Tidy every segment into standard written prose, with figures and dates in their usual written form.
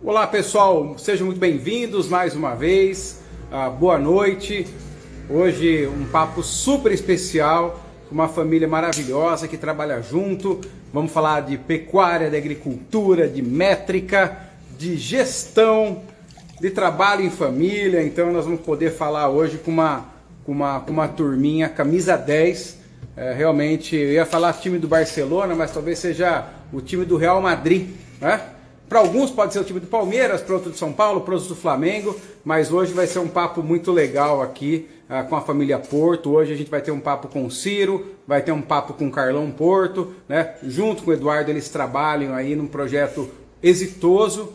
Olá pessoal, sejam muito bem-vindos mais uma vez, boa noite. Hoje um papo super especial com uma família maravilhosa que trabalha junto. Vamos falar de pecuária, de agricultura, de métrica, de gestão, de trabalho em família. Então nós vamos poder falar hoje com uma turminha, camisa 10. Realmente, eu ia falar time do Barcelona, mas talvez seja o time do Real Madrid, né? Para alguns pode ser o time do Palmeiras, para outros do São Paulo, para outros do Flamengo, mas hoje vai ser um papo muito legal aqui com a família Porto. Hoje a gente vai ter um papo com o Ciro, vai ter um papo com o Carlão Porto, né? Junto com o Eduardo, eles trabalham aí num projeto exitoso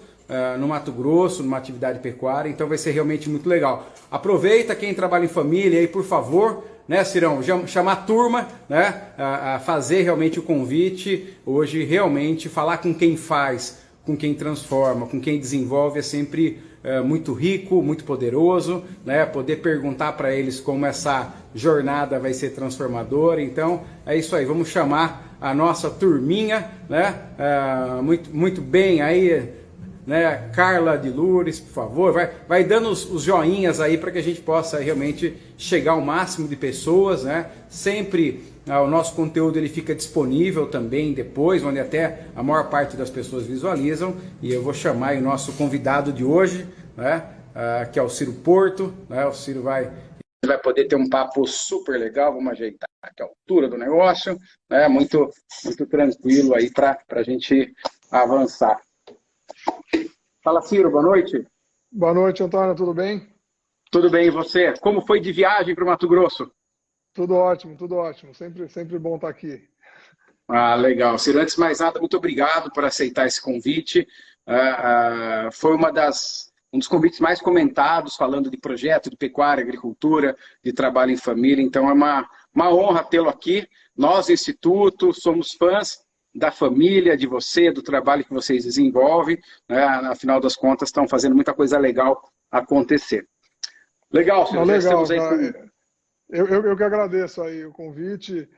no Mato Grosso, numa atividade pecuária, então vai ser realmente muito legal. Aproveita quem trabalha em família aí, por favor, né, Cirão, chamar a turma, né, a fazer realmente o convite, hoje realmente falar com quem faz, com quem transforma, com quem desenvolve é sempre muito rico, muito poderoso, né? Poder perguntar para eles como essa jornada vai ser transformadora. Então é isso aí, vamos chamar a nossa turminha, né? Muito bem aí, né? Carla de Loures, por favor, vai dando os joinhas aí para que a gente possa realmente chegar ao máximo de pessoas, né? Sempre o nosso conteúdo ele fica disponível também depois, onde até a maior parte das pessoas visualizam, e eu vou chamar aí o nosso convidado de hoje, né? Que é o Ciro Porto, né? O Ciro vai poder ter um papo super legal, vamos ajeitar aqui a altura do negócio, né? Muito tranquilo aí para a gente avançar. Fala, Ciro, boa noite. Boa noite, Antônio, tudo bem? Tudo bem, e você? Como foi de viagem para o Mato Grosso? Tudo ótimo, tudo ótimo. Sempre bom estar aqui. Ah, legal. Ciro, antes de mais nada, muito obrigado por aceitar esse convite. Foi um dos convites mais comentados, falando de projeto de pecuária, agricultura, de trabalho em família. Então, é uma honra tê-lo aqui. Nós, Instituto, somos fãs da família, de você, do trabalho que vocês desenvolvem. Né? Afinal das contas, estão fazendo muita coisa legal acontecer. Legal, Não, Ciro, já estamos legal, aí com... cara. Eu que agradeço aí o convite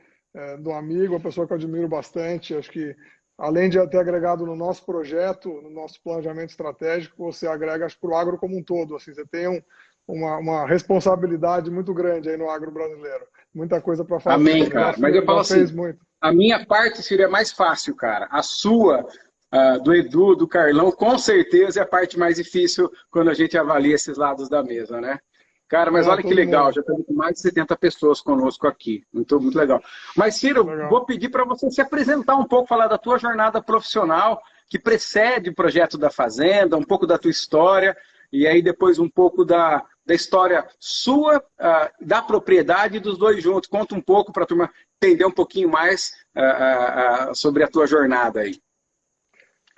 do amigo, uma pessoa que eu admiro bastante. Acho que, além de ter agregado no nosso projeto, no nosso planejamento estratégico, você agrega para o agro como um todo. Assim, você tem uma responsabilidade muito grande aí no agro brasileiro. Muita coisa para fazer. Amém, cara. Mas eu falo Já fez assim, muito. a minha parte seria mais fácil, cara. A sua, do Edu, do Carlão, com certeza é a parte mais difícil quando a gente avalia esses lados da mesa, né? Cara, mas Não, olha que todo legal, mundo. já estamos com mais de 70 pessoas conosco aqui. Muito legal. Mas, Ciro, Legal. vou pedir para você se apresentar um pouco, falar da tua jornada profissional, que precede o projeto da Fazenda, um pouco da tua história, e aí depois um pouco da história sua, da propriedade e dos dois juntos. Conta um pouco para a turma entender um pouquinho mais sobre a tua jornada aí.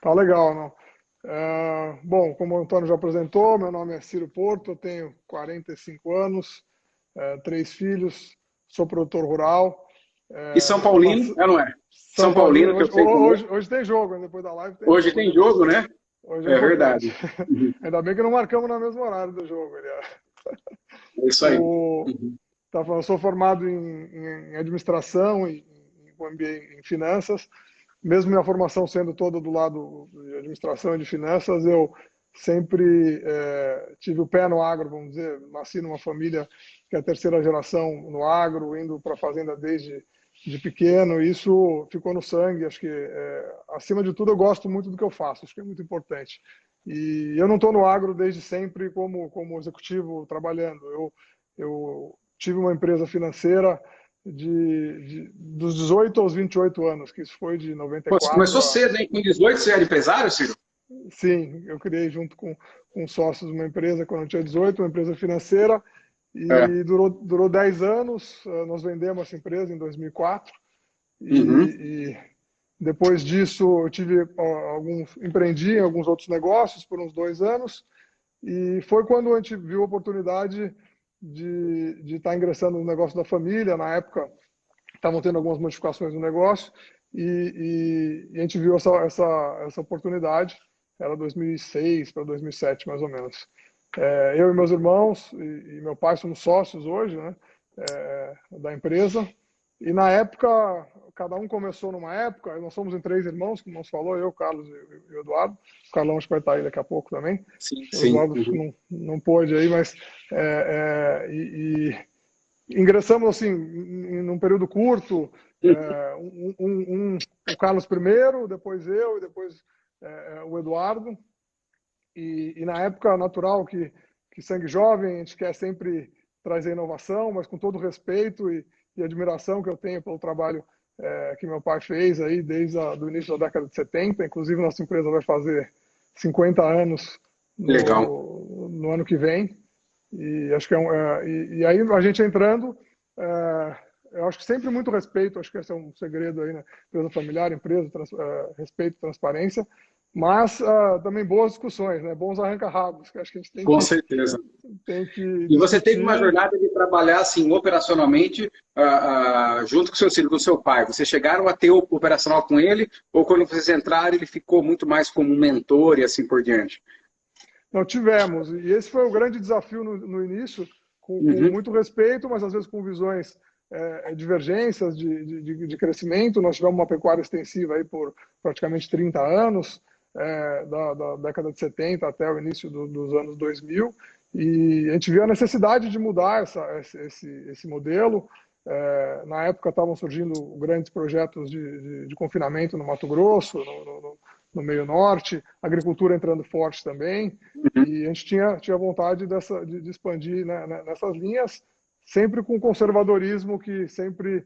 Tá legal, não? Bom, como o Antônio já apresentou, meu nome é Ciro Porto, eu tenho 45 anos, três filhos, sou produtor rural. E São Paulino, é ou não é? São São Paulino, Paulino, que eu sei como é. hoje tem jogo, hein? Depois da live tem Hoje jogo. tem jogo, né? Hoje é É importante. verdade. Uhum. Ainda bem que não marcamos no mesmo horário do jogo. É isso aí. O, Uhum. eu sou formado em administração e com MBA em finanças. Mesmo minha formação sendo toda do lado de administração e de finanças, eu sempre tive o pé no agro, vamos dizer. Nasci numa família que é a terceira geração no agro, indo para a fazenda desde de pequeno. Isso ficou no sangue. Acho que, acima de tudo, eu gosto muito do que eu faço. Acho que é muito importante. E eu não estou no agro desde sempre como executivo trabalhando. Eu tive uma empresa financeira dos 18 aos 28 anos, que isso foi de Pô, você 94 começou a... cedo, hein? Com 18 você era empresário, Ciro? Sim, eu criei junto com sócios uma empresa quando eu tinha 18, uma empresa financeira, É. e durou 10 anos. Nós vendemos essa empresa em 2004, Uhum. e depois disso eu empreendi em alguns outros negócios por uns 2 anos, e foi quando a gente viu a oportunidade de estar ingressando no negócio da família. Na época estavam tendo algumas modificações no negócio, e a gente viu essa oportunidade. Era 2006 para 2007, mais ou menos. Eu e meus irmãos e meu pai somos sócios hoje, né, da empresa. E na época, cada um começou numa época, nós somos em 3 irmãos, como você falou, eu, Carlos e o Eduardo. O Carlão acho que vai estar aí daqui a pouco também. Sim, O sim. Eduardo não pôde aí, mas ingressamos assim num período curto, o Carlos primeiro, depois eu e depois o Eduardo. E na época natural que sangue jovem, a gente quer sempre trazer inovação, mas com todo o respeito e admiração que eu tenho pelo trabalho que meu pai fez aí desde o início da década de 70. Inclusive, nossa empresa vai fazer 50 anos Legal. no ano que vem. E acho que e aí a gente entrando, eu acho que sempre muito respeito, acho que esse é um segredo aí, né? Empresa familiar, respeito, transparência, mas também boas discussões, né? Bons arranca-rabos, que acho que a gente Com certeza. tem que E você teve discutir. uma jornada de trabalhar assim operacionalmente junto com seu filho, com seu pai. Vocês chegaram a ter o operacional com ele ou quando vocês entraram ele ficou muito mais como um mentor e assim por diante? Não, tivemos. E esse foi o grande desafio no início, com muito respeito, mas às vezes com visões divergências de crescimento. Nós tivemos uma pecuária extensiva aí por praticamente 30 anos, da década de 70 até o início dos anos 2000. E a gente viu a necessidade de mudar esse modelo. Na época estavam surgindo grandes projetos de confinamento no Mato Grosso, no meio norte, agricultura entrando forte também, e a gente tinha vontade de expandir, né, nessas linhas, sempre com conservadorismo, que sempre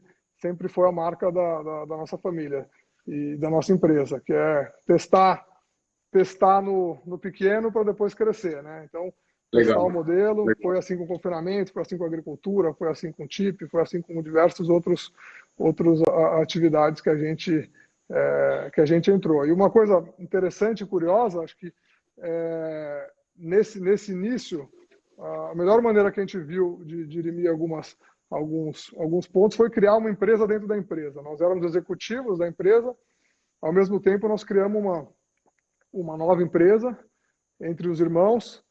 foi a marca da nossa família e da nossa empresa, que é testar no pequeno para depois crescer, né? Então, testar o modelo. Legal. Foi assim com o confinamento, foi assim com a agricultura, foi assim com o TIP, foi assim com diversos outros atividades que a gente entrou. E uma coisa interessante e curiosa, acho que nesse início, a melhor maneira que a gente viu de dirimir alguns pontos foi criar uma empresa dentro da empresa. Nós éramos executivos da empresa, ao mesmo tempo nós criamos uma nova empresa entre os irmãos,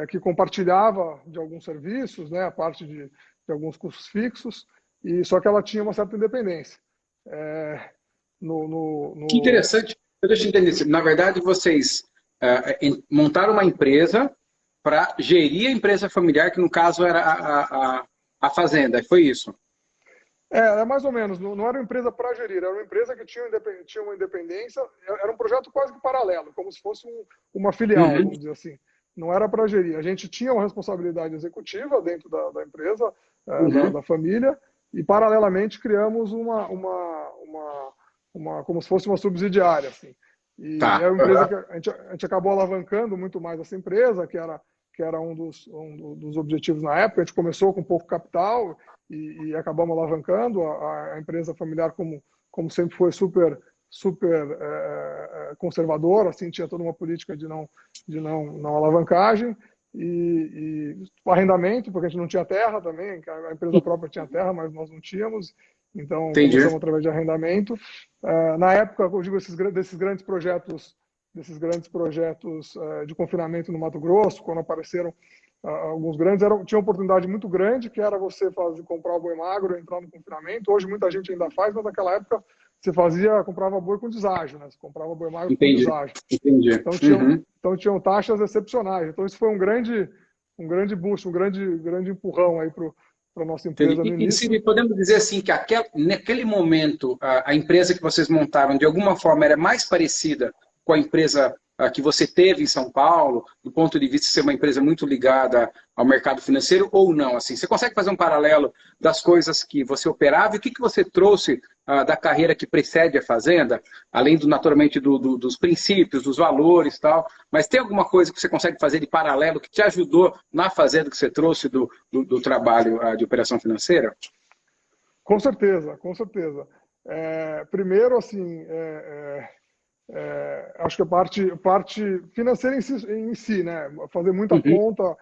que compartilhava de alguns serviços, né, a parte de alguns custos fixos, e só que ela tinha uma certa independência. Que interessante. Deixa eu entender. Na verdade, vocês montaram uma empresa para gerir a empresa familiar, que no caso era a fazenda. Foi isso? É mais ou menos. Não era uma empresa para gerir, era uma empresa que tinha uma independência. Era um projeto quase que paralelo, como se fosse uma filial, vamos dizer assim. Não era para gerir. A gente tinha uma responsabilidade executiva dentro da empresa, da família, e paralelamente criamos como se fosse uma subsidiária, assim. E é uma empresa que a gente acabou alavancando muito mais essa empresa, que era um dos objetivos na época. A gente começou com pouco capital e acabamos alavancando. A empresa familiar, como sempre, foi super conservadora, assim, tinha toda uma política de não alavancagem e arrendamento, porque a gente não tinha terra também. A empresa própria tinha terra, mas nós não tínhamos. Então, começamos através de arrendamento. Na época, eu digo, desses grandes projetos de confinamento no Mato Grosso, quando apareceram alguns grandes, tinha uma oportunidade muito grande, que era você comprar o boi magro, entrar no confinamento. Hoje muita gente ainda faz, mas naquela época você comprava boi com deságio, né? Você comprava boi magro com deságio. Entendi. Então tinham taxas excepcionais. Então isso foi um grande boost, um grande empurrão aí para a nossa empresa no início. E podemos dizer assim que naquele momento a empresa que vocês montaram de alguma forma era mais parecida com a empresa que você teve em São Paulo, do ponto de vista de ser uma empresa muito ligada ao mercado financeiro, ou não? Assim, você consegue fazer um paralelo das coisas que você operava e o que você trouxe da carreira que precede a Fazenda, além, naturalmente, dos princípios, dos valores e tal, mas tem alguma coisa que você consegue fazer de paralelo que te ajudou na Fazenda que você trouxe do trabalho de operação financeira? Com certeza, com certeza. Primeiro, assim, acho que a parte financeira em si, né? Fazer muita conta,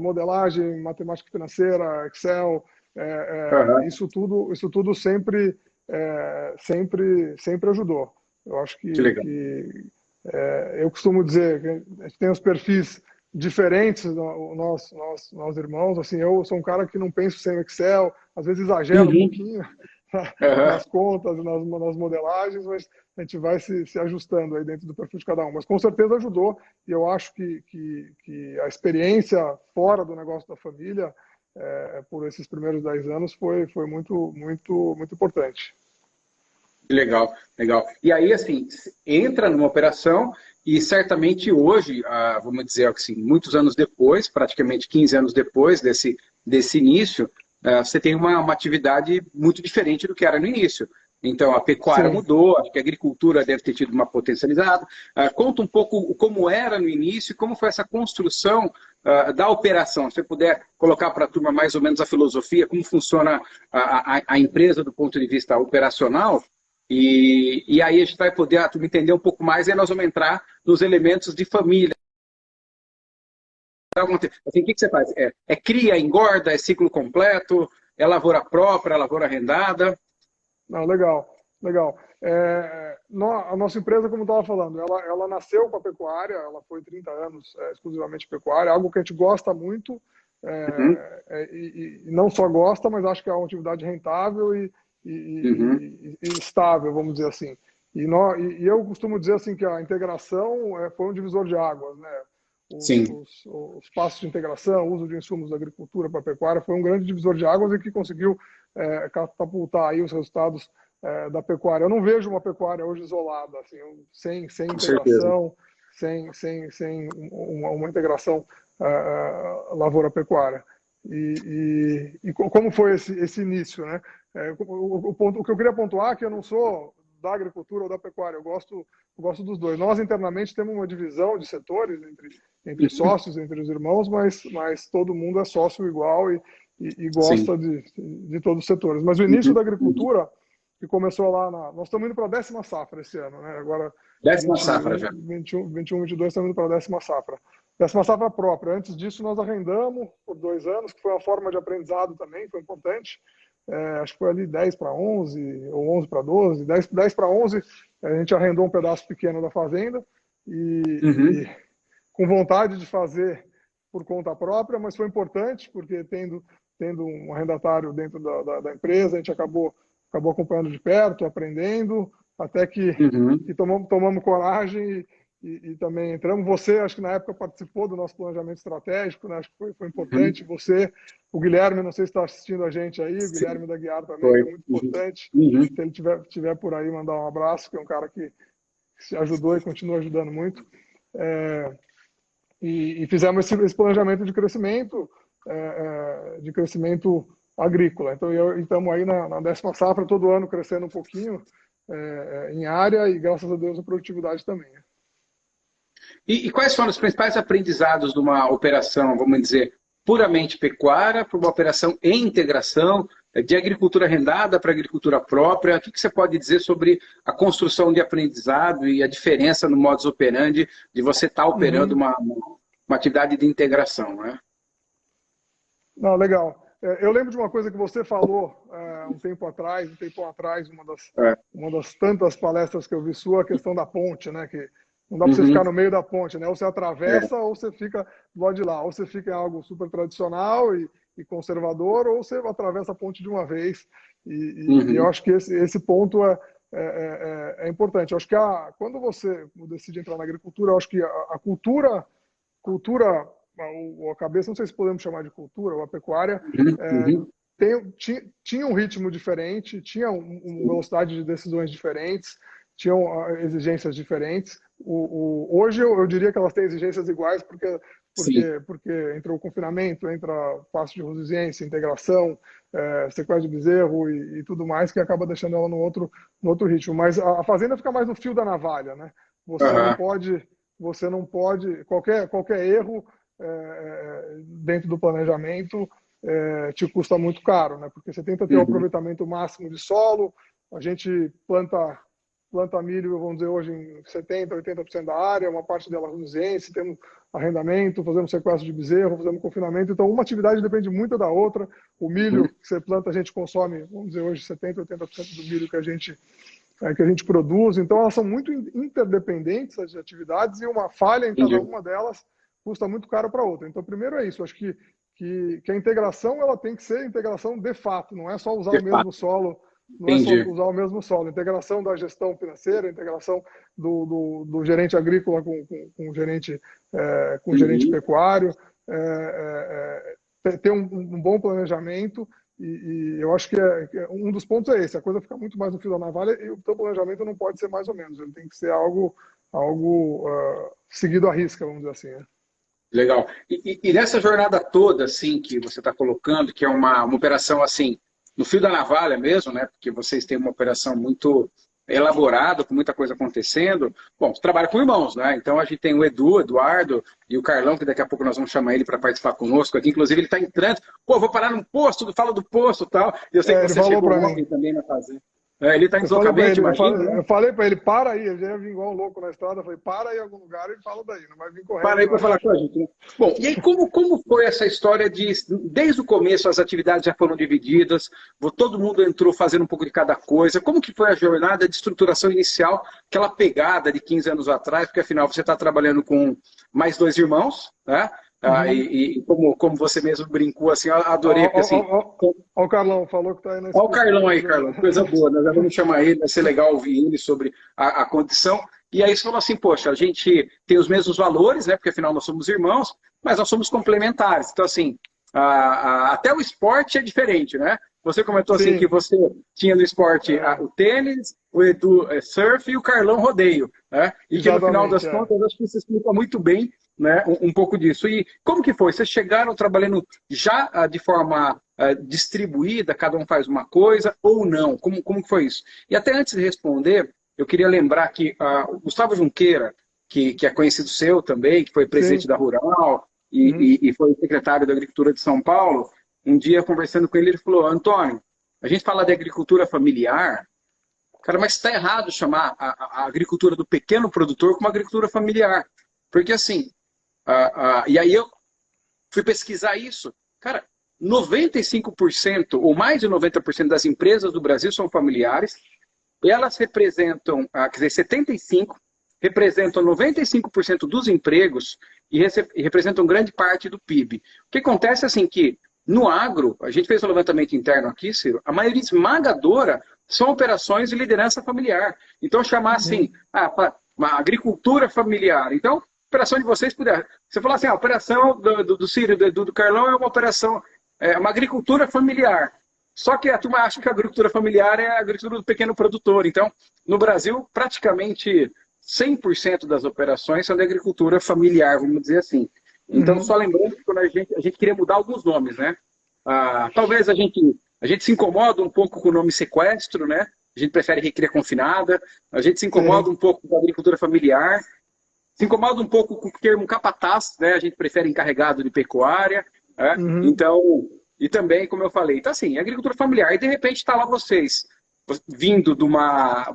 modelagem, matemática financeira, Excel, isso tudo sempre ajudou. Eu acho que eu costumo dizer que a gente tem os perfis diferentes, nós irmãos. Assim, eu sou um cara que não penso sem o Excel, às vezes exagero um pouquinho. Aham. nas contas, nas modelagens, mas a gente vai se ajustando aí dentro do perfil de cada um. Mas com certeza ajudou, e eu acho que a experiência fora do negócio da família, por esses primeiros 10 anos, foi muito, muito, muito importante. Legal, legal. E aí, assim, entra numa operação e certamente hoje, vamos dizer assim, muitos anos depois, praticamente 15 anos depois desse início, você tem uma atividade muito diferente do que era no início. Então, a pecuária Sim. mudou, acho que a agricultura deve ter tido uma potencializada. Conta um pouco como era no início e como foi essa construção da operação. Se você puder colocar para a turma mais ou menos a filosofia, como funciona a empresa do ponto de vista operacional, e aí a gente vai poder a turma entender um pouco mais e aí nós vamos entrar nos elementos de família. Então, assim, o que você faz? É cria, engorda, é ciclo completo, é lavoura própria, é lavoura arrendada? Não, legal, legal. A nossa empresa, como eu estava falando, ela nasceu com a pecuária, ela foi 30 anos exclusivamente pecuária, algo que a gente gosta muito, Uhum, e não só gosta, mas acho que é uma atividade rentável uhum, e estável, vamos dizer assim. E eu costumo dizer assim que a integração foi um divisor de águas, né? sim, Os passos de integração, o uso de insumos da agricultura para a pecuária foi um grande divisor de águas e que conseguiu catapultar aí os resultados da pecuária. Eu não vejo uma pecuária hoje isolada, assim, sem com certeza. integração, sem uma integração lavoura-pecuária. E como foi esse início, né? O que eu queria pontuar é que eu não sou da agricultura ou da pecuária, eu gosto dos dois. Nós internamente temos uma divisão de setores entre Uhum, sócios, entre os irmãos, mas todo mundo é sócio igual e sim. gosta de todos os setores. Mas o início Uhum, da uhum. agricultura, que começou lá nós estamos indo para a 10ª safra esse ano, né? Agora, 10ª safra 21, já. 21, 22, estamos indo para a 10ª safra. 10ª safra própria. Antes disso, nós arrendamos por 2 anos, que foi uma forma de aprendizado também, foi importante. Acho que foi ali 10 para 11, ou 11 para 12, 10 para 11, a gente arrendou um pedaço pequeno da fazenda e Uhum, com vontade de fazer por conta própria, mas foi importante, porque tendo um arrendatário dentro da empresa, a gente acabou acompanhando de perto, aprendendo, até uhum, que tomamos coragem e também entramos. Você, acho que na época participou do nosso planejamento estratégico, né? Acho que foi importante. uhum. Você, o Guilherme, não sei se está assistindo a gente aí, o Sim, Guilherme da Guiar também, foi. foi muito Uhum, importante. uhum. Se ele tiver por aí, mandar um abraço, que é um cara que se ajudou e continua ajudando muito. É, e fizemos esse planejamento de crescimento agrícola. Então, estamos aí na 10ª safra, todo ano crescendo um pouquinho em área e, graças a Deus, a produtividade também. E quais foram os principais aprendizados de uma operação, vamos dizer, puramente pecuária para uma operação em integração, de agricultura arrendada para agricultura própria? O que você pode dizer sobre a construção de aprendizado e a diferença no modus operandi de você estar operando Uhum. uma atividade de integração, né? Não, legal. Eu lembro de uma coisa que você falou um tempo atrás, É. uma das tantas palestras que eu vi sua, a questão da ponte, né? Que não dá para você ficar Uhum. no meio da ponte, né? Ou você atravessa ou você fica do lado de lá. Ou você fica em algo super tradicional e conservador, ou você atravessa a ponte de uma vez. E eu Uhum. acho que esse ponto é importante. Eu acho que quando você decide entrar na agricultura, eu acho que a cultura, ou a cabeça, não sei se podemos chamar de cultura, ou a pecuária, Uhum. Uhum. tinha um ritmo diferente, tinha uma velocidade de decisões diferentes, tinham exigências diferentes. Hoje eu diria que elas têm exigências iguais Sim. porque entra o confinamento, entra passo de resiliência, integração, sequestro de bezerro e tudo mais, que acaba deixando ela no outro ritmo. Mas a fazenda fica mais no fio da navalha, né? Você não Uhum. pode, você não pode, qualquer erro dentro do planejamento te custa muito caro, né? Porque você tenta ter o Uhum. aproveitamento máximo de solo, a gente planta milho, vamos dizer, hoje em 70%, 80% da área, uma parte dela reduziense, temos arrendamento, fazemos sequestro de bezerro, fazemos confinamento, então uma atividade depende muito da outra. O milho Uhum. que você planta, a gente consome, vamos dizer, hoje 70%, 80% do milho que a gente produz, então elas são muito interdependentes, as atividades, e uma falha em cada Entendi. uma delas custa muito caro para a outra. Então, primeiro é isso, acho que a integração ela tem que ser integração de fato, não é só usar De o mesmo fato. solo não é só Entendi. usar o mesmo solo. Integração da gestão financeira, integração do gerente agrícola com o gerente, com o gerente Uhum. pecuário, ter um bom planejamento. E eu acho que um dos pontos é esse, a coisa fica muito mais no fio da navalha e o teu planejamento não pode ser mais ou menos, ele tem que ser algo seguido à risca, vamos dizer assim. Né? Legal. E nessa jornada toda, assim, que você está colocando, que é uma operação, assim, no fio da navalha mesmo, né? Porque vocês têm uma operação muito elaborada, com muita coisa acontecendo. Bom, você trabalha com irmãos, né? Então a gente tem o Eduardo e o Carlão, que daqui a pouco nós vamos chamar ele para participar conosco aqui. Inclusive, ele está em trânsito. Pô, vou parar num posto, fala do posto e tal. E eu sei que Ele você falou chegou para ontem mim. também na fazenda. Ele está em Eu falei para deslocamento, ele, imagina, né? eu falei para ele, para aí, ele já ia vir igual um louco na estrada, eu falei, para aí em algum lugar e fala daí, não vai vir correndo. Para aí para falar com a gente. Né? Bom, e aí como foi essa história de, desde o começo as atividades já foram divididas, todo mundo entrou fazendo um pouco de cada coisa, como que foi a jornada de estruturação inicial, aquela pegada de 15 anos atrás, porque afinal você está trabalhando com mais dois irmãos, né? E como você mesmo brincou, assim, eu adorei, porque assim... Ó, o Carlão, falou que tá aí na Olha o escuta. Carlão aí, Carlão, coisa boa, nós já vamos chamar ele, vai ser legal ouvir ele sobre a condição. E aí você falou assim, poxa, a gente tem os mesmos valores, né? Porque afinal nós somos irmãos, mas nós somos complementares. Então, assim, até o esporte é diferente, né? Você comentou assim Sim. que você tinha no esporte o tênis, o Edu surf e o Carlão rodeio, né? E que no final das contas, acho que você explica muito bem, né, um pouco disso. E como que foi? Vocês chegaram trabalhando já de forma distribuída, cada um faz uma coisa, ou não? Como que foi isso? E até antes de responder, eu queria lembrar que o Gustavo Junqueira, que é conhecido seu também, que foi presidente da Rural e foi secretário da Agricultura de São Paulo, um dia conversando com ele, ele falou, Antônio, a gente fala de agricultura familiar, cara, mas está errado chamar a agricultura do pequeno produtor como agricultura familiar. Porque assim, e aí eu fui pesquisar isso, cara, 95% ou mais de 90% das empresas do Brasil são familiares, elas representam, quer dizer, 75% representam 95% dos empregos e representam grande parte do PIB. O que acontece assim que no agro, a gente fez um levantamento interno aqui, Ciro, a maioria esmagadora são operações de liderança familiar. Então chamar assim, uma agricultura familiar. Então, a operação de vocês puder. Você falou assim, a operação do Ciro, do Carlão é uma operação, uma agricultura familiar. Só que a turma acha que a agricultura familiar é a agricultura do pequeno produtor. Então, no Brasil, praticamente 100% das operações são de agricultura familiar, vamos dizer assim. Então, só lembrando que quando a gente queria mudar alguns nomes, né? Talvez a gente se incomoda um pouco com o nome sequestro, né? A gente prefere recria confinada. A gente se incomoda um pouco com a agricultura familiar. Se incomoda um pouco com o termo capataz, né? A gente prefere encarregado de pecuária. Né? Então, e também, como eu falei, então assim, agricultura familiar. E de repente está lá você vindo de uma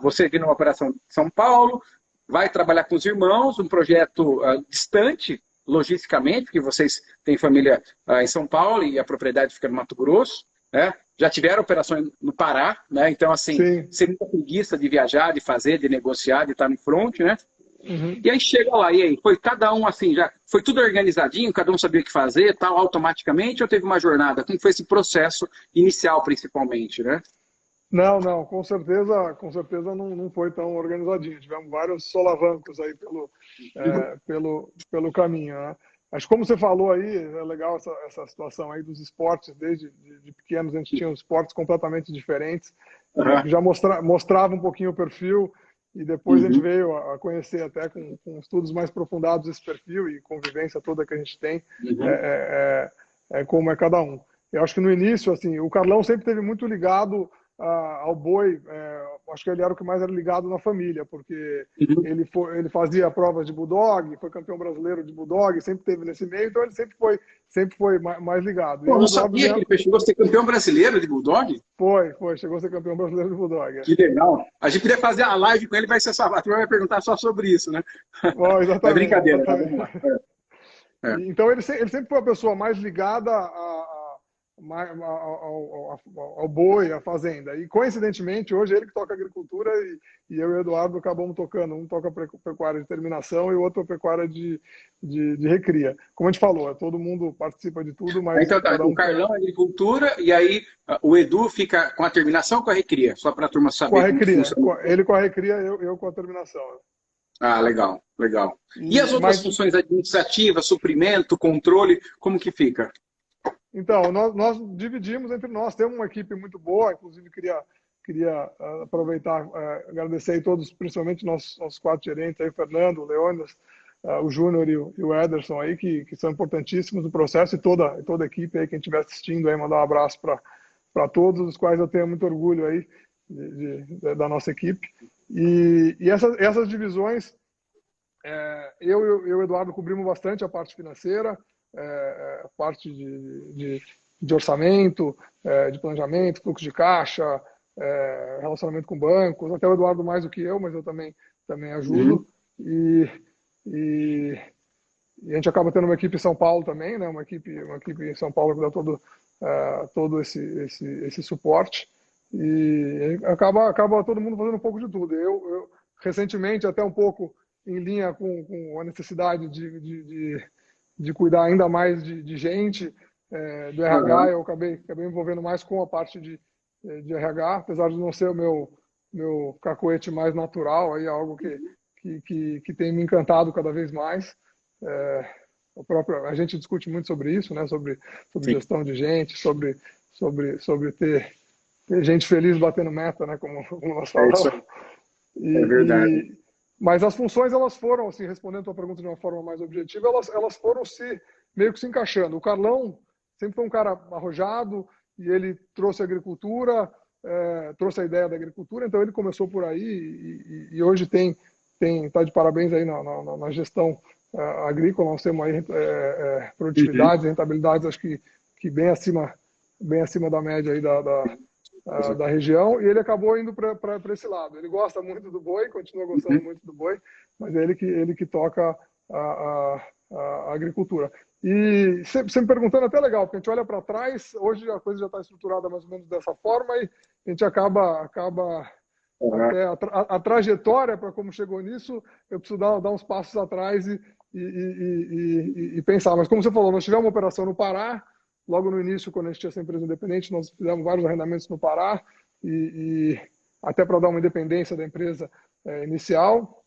operação de São Paulo, vai trabalhar com os irmãos, um projeto distante, logisticamente, porque vocês têm família em São Paulo e a propriedade fica no Mato Grosso, né? Já tiveram operações no Pará, né? Então, assim, sem muita preguiça de viajar, de fazer, de negociar, de estar no front, né? E aí chega lá, e aí? Foi cada um assim, já foi tudo organizadinho, cada um sabia o que fazer, tal, automaticamente, ou teve uma jornada? Como foi esse processo inicial, principalmente, né? Não, com certeza não foi tão organizadinho. Tivemos vários solavancos aí pelo caminho, né? Mas como você falou aí, é legal essa situação aí dos esportes, desde de pequenos a gente tinha esportes completamente diferentes, que já mostrava um pouquinho o perfil, e depois a gente veio a conhecer até com estudos mais aprofundados esse perfil e convivência toda que a gente tem, como é cada um. Eu acho que no início, assim, o Carlão sempre teve muito ligado ao boi, acho que ele era o que mais era ligado na família, porque ele fazia provas de bulldog, foi campeão brasileiro de bulldog, sempre teve nesse meio, então ele sempre foi mais ligado. Pô, eu não sabia que ele chegou a ser campeão brasileiro de bulldog? Chegou a ser campeão brasileiro de bulldog. Que legal. A gente podia fazer a live com ele, vai ser só, a turma vai perguntar só sobre isso, né? Exatamente. É brincadeira, exatamente. Tá? Então ele sempre foi a pessoa mais ligada ao boi, à fazenda. E, coincidentemente, hoje ele que toca agricultura e eu e o Eduardo acabamos tocando. Um toca pecuária de terminação e o outro pecuária de recria. Como a gente falou, todo mundo participa de tudo, mas Então, tá, cada o um Carlão é agricultura e aí o Edu fica com a terminação ou com a recria? Só para a turma com a saber como que recria. funciona. Ele com a recria, eu com a terminação. Ah, legal, legal. E as outras Mas, funções administrativas, suprimento, controle, como que fica? então, nós dividimos entre nós. Temos uma equipe muito boa, inclusive queria aproveitar, agradecer aí todos, principalmente nossos quatro gerentes, aí, o Fernando, o Leônidas, o Júnior e o Ederson aí, que são importantíssimos no processo, e toda a equipe aí, quem estiver assistindo aí, mandar um abraço para todos, os quais eu tenho muito orgulho aí da nossa equipe. E essas divisões, eu e o Eduardo cobrimos bastante a parte financeira, a parte de orçamento, de planejamento, fluxo de caixa, relacionamento com bancos, até o Eduardo mais do que eu, mas eu também ajudo. E a gente acaba tendo uma equipe em São Paulo também, né? Uma equipe em São Paulo que dá todo esse suporte. E acaba todo mundo fazendo um pouco de tudo. Eu recentemente, até um pouco em linha com a necessidade de cuidar ainda mais de gente, do RH, eu acabei me envolvendo mais com a parte de RH, apesar de não ser o meu cacoete mais natural, aí é algo que tem me encantado cada vez mais. A gente discute muito sobre isso, né? Sobre gestão de gente, sobre ter gente feliz batendo meta, né? Como nós É isso falamos. aí, é verdade. Mas as funções, elas foram, assim, respondendo a tua pergunta de uma forma mais objetiva, elas foram meio que se encaixando. O Carlão sempre foi um cara arrojado e ele trouxe a agricultura, trouxe a ideia da agricultura, então ele começou por aí e hoje tá de parabéns aí na gestão agrícola. Nós temos aí produtividades, rentabilidades, acho que bem acima da média aí da região, e ele acabou indo para esse lado. Ele gosta muito do boi, continua gostando muito do boi, mas é ele que toca a agricultura. E você me perguntando, até legal, porque a gente olha para trás, hoje a coisa já está estruturada mais ou menos dessa forma, e a gente acaba até a trajetória para como chegou nisso, eu preciso dar uns passos atrás e pensar. Mas como você falou, nós tivemos uma operação no Pará, logo no início, quando a gente tinha essa empresa independente, nós fizemos vários arrendamentos no Pará, e até para dar uma independência da empresa inicial.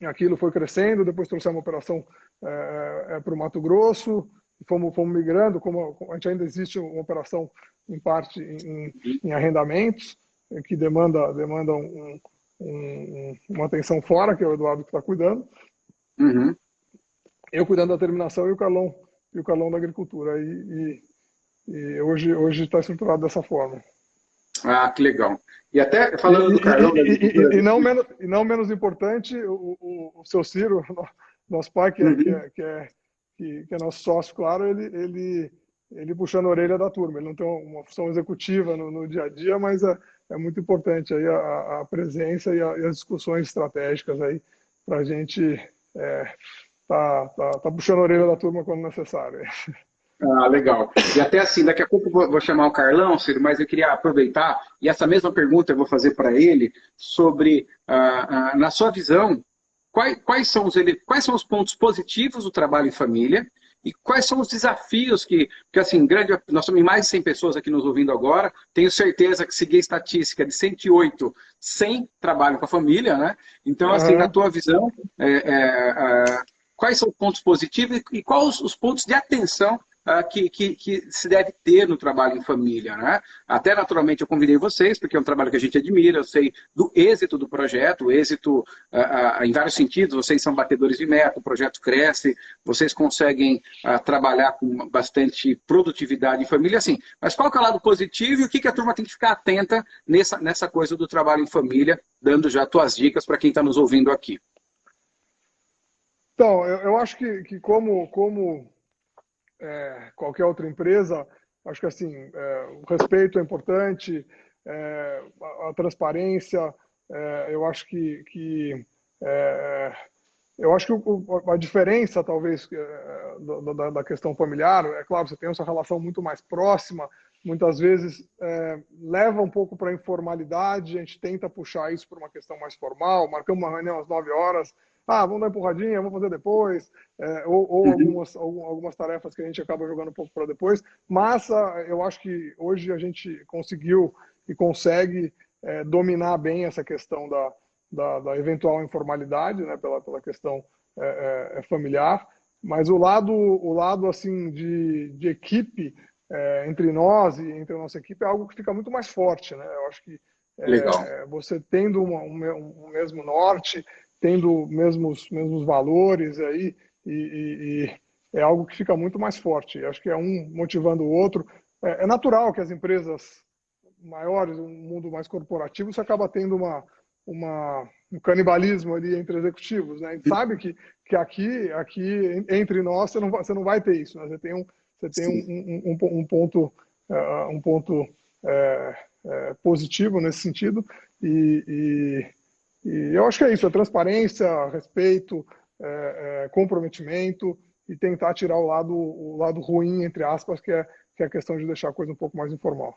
Aquilo foi crescendo, depois trouxemos uma operação para o Mato Grosso, fomos migrando, como a gente ainda existe uma operação em parte em arrendamentos, que demanda uma atenção fora, que é o Eduardo que está cuidando. Eu cuidando da terminação e o Carlão da agricultura. E hoje está estruturado dessa forma. Ah, que legal. E até falando do Carlão da agricultura... E não menos importante, o seu Ciro, nosso pai, que é nosso sócio, claro, ele puxando a orelha da turma. Ele não tem uma função executiva no dia a dia, mas é muito importante aí a presença e as discussões estratégicas aí para a gente tá puxando a orelha da turma quando necessário. Ah, legal. E até assim, daqui a pouco eu vou chamar o Carlão, Ciro, mas eu queria aproveitar, e essa mesma pergunta eu vou fazer para ele, sobre, na sua visão, quais são os pontos positivos do trabalho em família e quais são os desafios que assim, nós somos mais de 100 pessoas aqui nos ouvindo agora, tenho certeza que seguir a estatística de 108 sem trabalho com a família, né? Então, assim, na tua visão, quais são os pontos positivos e quais os pontos de atenção que se deve ter no trabalho em família, né? Até naturalmente eu convidei vocês, porque é um trabalho que a gente admira, eu sei do êxito do projeto, o êxito em vários sentidos, vocês são batedores de meta, o projeto cresce, vocês conseguem trabalhar com bastante produtividade em família, assim. Mas qual que é o lado positivo e o que a turma tem que ficar atenta nessa coisa do trabalho em família, dando já tuas dicas para quem está nos ouvindo aqui? Então, eu acho que como qualquer outra empresa, acho que assim, o respeito é importante, a transparência, eu acho que a diferença, talvez, da questão familiar. É claro, você tem essa relação muito mais próxima, muitas vezes leva um pouco para a informalidade, a gente tenta puxar isso para uma questão mais formal, marcamos uma reunião às 9 horas, vamos dar uma empurradinha, vamos fazer depois, ou algumas tarefas que a gente acaba jogando um pouco para depois, mas eu acho que hoje a gente conseguiu e consegue dominar bem essa questão da eventual informalidade, né, pela questão familiar, mas o lado assim de equipe entre nós e entre a nossa equipe é algo que fica muito mais forte, né? Eu acho que você tendo um mesmo norte, tendo mesmos valores aí e é algo que fica muito mais forte. Eu acho que é um motivando o outro. É natural que as empresas maiores, um mundo mais corporativo, você acaba tendo um canibalismo ali entre executivos, né? A gente sabe que aqui entre nós você não vai ter isso, né? Você tem um ponto positivo nesse sentido e eu acho que é isso, transparência, respeito, comprometimento e tentar tirar o lado ruim, entre aspas, que é a questão de deixar a coisa um pouco mais informal.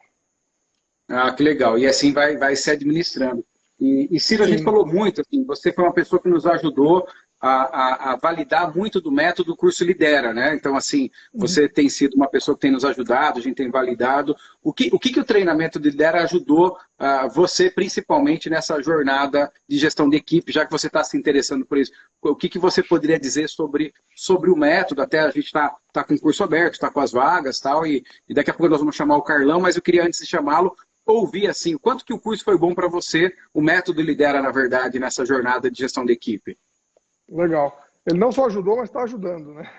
Que legal. E assim vai se administrando. E Ciro, a gente falou muito, assim, você foi uma pessoa que nos ajudou a validar muito do método Curso Lidera, né? Então, assim, você tem sido uma pessoa que tem nos ajudado, a gente tem validado. O que o treinamento de Lidera ajudou você, principalmente, nessa jornada de gestão de equipe, já que você está se interessando por isso? O que você poderia dizer sobre o método? Até a gente está com o curso aberto, está com as vagas tal, e daqui a pouco nós vamos chamar o Carlão, mas eu queria, antes de chamá-lo, ouvir assim, o quanto que o curso foi bom para você, o método Lidera, na verdade, nessa jornada de gestão de equipe. Legal. Ele não só ajudou, mas está ajudando, né?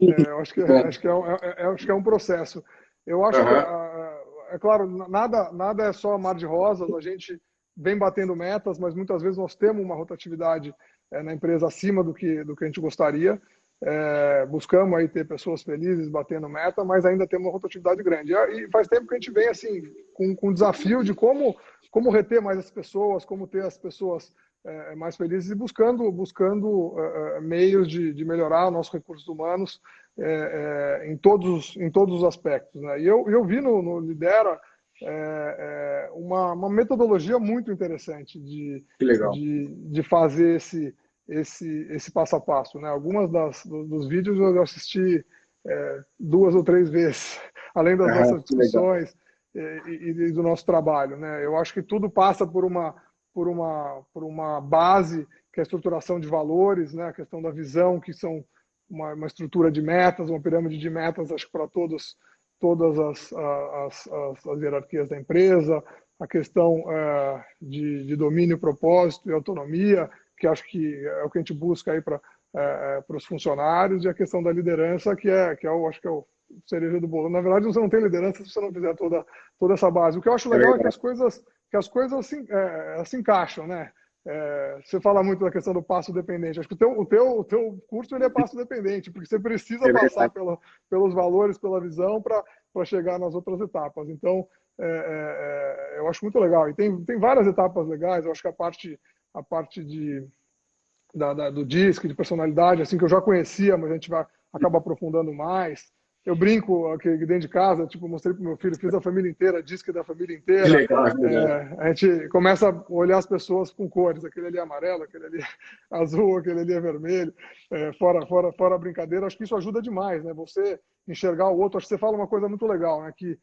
Eu acho que é um processo. Eu acho que, é claro, nada é só mar de rosas, a gente vem batendo metas, mas muitas vezes nós temos uma rotatividade na empresa acima do que a gente gostaria. Buscamos aí ter pessoas felizes batendo meta, mas ainda temos uma rotatividade grande. E faz tempo que a gente vem assim com o desafio de como reter mais as pessoas, como ter as pessoas mais felizes e buscando meios de melhorar nossos recursos humanos em todos os aspectos, né? E eu vi no Lidera uma metodologia muito interessante de fazer esse passo a passo, né? Algumas dos vídeos eu assisti 2 ou 3 vezes, além das nossas discussões e do nosso trabalho, né? Eu acho que tudo passa por uma base que é a estruturação de valores, né? A questão da visão, que são uma estrutura de metas, uma pirâmide de metas, acho que para todas as hierarquias da empresa, a questão de domínio, propósito e autonomia, que acho que é o que a gente busca aí para os funcionários, e a questão da liderança, que acho que é o cereja do bolo. Na verdade, você não tem liderança se você não fizer toda essa base. O que eu acho legal é que as coisas se encaixam, né? Você fala muito da questão do passo dependente. Acho que o teu curso ele é passo dependente, porque você precisa passar pelos valores, pela visão, para chegar nas outras etapas. Então, eu acho muito legal. E tem várias etapas legais. Eu acho que a parte do DISC, de personalidade, assim, que eu já conhecia, mas a gente vai acaba aprofundando mais. Eu brinco aqui dentro de casa, tipo, mostrei para o meu filho, fiz a família inteira, DISC da família inteira. Legal. A gente começa a olhar as pessoas com cores, aquele ali é amarelo, aquele ali é azul, aquele ali é vermelho, fora a brincadeira. Acho que isso ajuda demais, né? Você enxergar o outro. Acho que você fala uma coisa muito legal, né? Que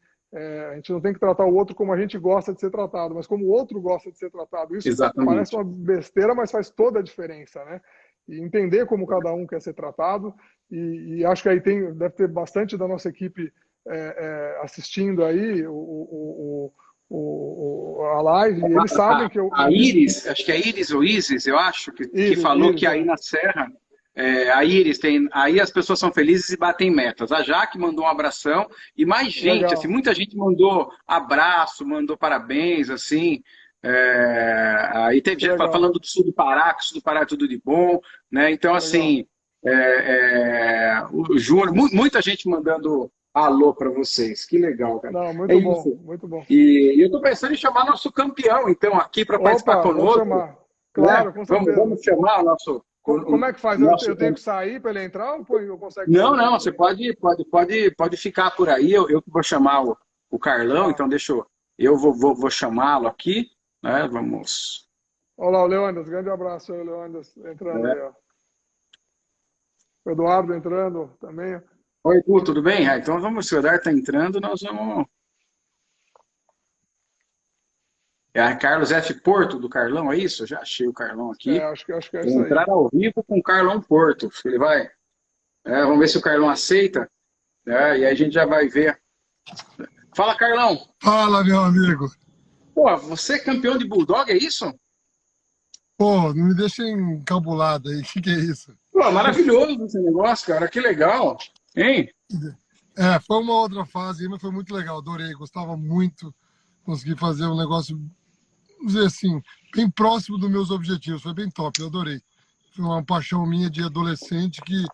a gente não tem que tratar o outro como a gente gosta de ser tratado, mas como o outro gosta de ser tratado. Isso parece uma besteira, mas faz toda a diferença, né? E entender como cada um quer ser tratado, e acho que aí deve ter bastante da nossa equipe assistindo aí a live, e eles sabem que a Iris, acho que é Iris ou Isis, eu acho, que falou que aí na Serra, a Iris aí as pessoas são felizes e batem metas. A Jaque mandou um abração, e mais gente, assim, muita gente mandou abraço, mandou parabéns, assim. Aí teve gente falando do sul do Pará, que o sul do Pará é tudo de bom, né? Então, assim, o Júnior, muita gente mandando alô para vocês. Que legal, cara. Não, muito bom, isso. Muito bom. E eu estou pensando em chamar nosso campeão, então, aqui para participar conosco. Vamos chamar. Claro, né? Vamos chamar o nosso Como é que faz? Eu tenho que sair para ele entrar ou eu consigo? Não, você pode ficar por aí. Eu vou chamar o Carlão, então eu vou chamá-lo aqui, né? Vamos. Olá, o Leônidas, grande abraço aí, Leônidas, entrando aí, ó. O Eduardo entrando também. Oi, Edu, tudo bem? Então vamos, se o Eduardo está entrando, nós vamos. É a Carlos F. Porto do Carlão, é isso? Eu já achei o Carlão aqui. Acho que é isso aí. Entrar ao vivo com o Carlão Porto. Ele vai. Vamos ver se o Carlão aceita. E aí a gente já vai ver. Fala, Carlão. Fala, meu amigo. Pô, você é campeão de Bulldog, é isso? Pô, não me deixa encabulado aí. O que é isso? Pô, maravilhoso esse negócio, cara. Que legal. Hein? Foi uma outra fase, mas foi muito legal. Adorei, gostava muito. Consegui fazer um negócio, vamos dizer assim, bem próximo dos meus objetivos. Foi bem top, eu adorei. Foi uma paixão minha de adolescente que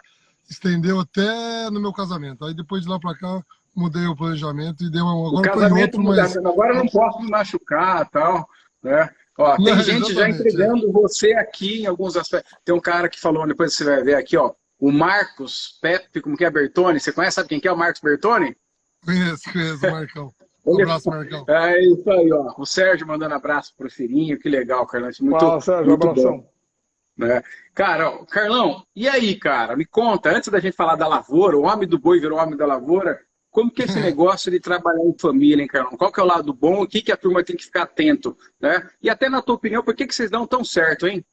estendeu até no meu casamento. Aí depois de lá pra cá, mudei o planejamento e dei uma... Agora o casamento outro, mas... Agora eu não posso me machucar e tal, né? Ó, tem gente já entregando você aqui em alguns aspectos. Tem um cara que falou, depois você vai ver aqui, ó, o Marcos Pepe, como que é, Bertoni? Você conhece, sabe quem que é o Marcos Bertoni? Conheço, Marcão. Um abraço, Marcão. É isso aí, ó. O Sérgio mandando abraço pro filhinho, que legal, Carlão. Fala, Sérgio, muito abração. Bom, né? Cara, ó, Carlão, e aí, cara? Me conta, antes da gente falar da lavoura, o homem do boi virou homem da lavoura, como que é esse negócio de trabalhar em família, hein, Carlão? Qual que é o lado bom? O que a turma tem que ficar atento, né? E até na tua opinião, por que vocês dão tão certo, hein?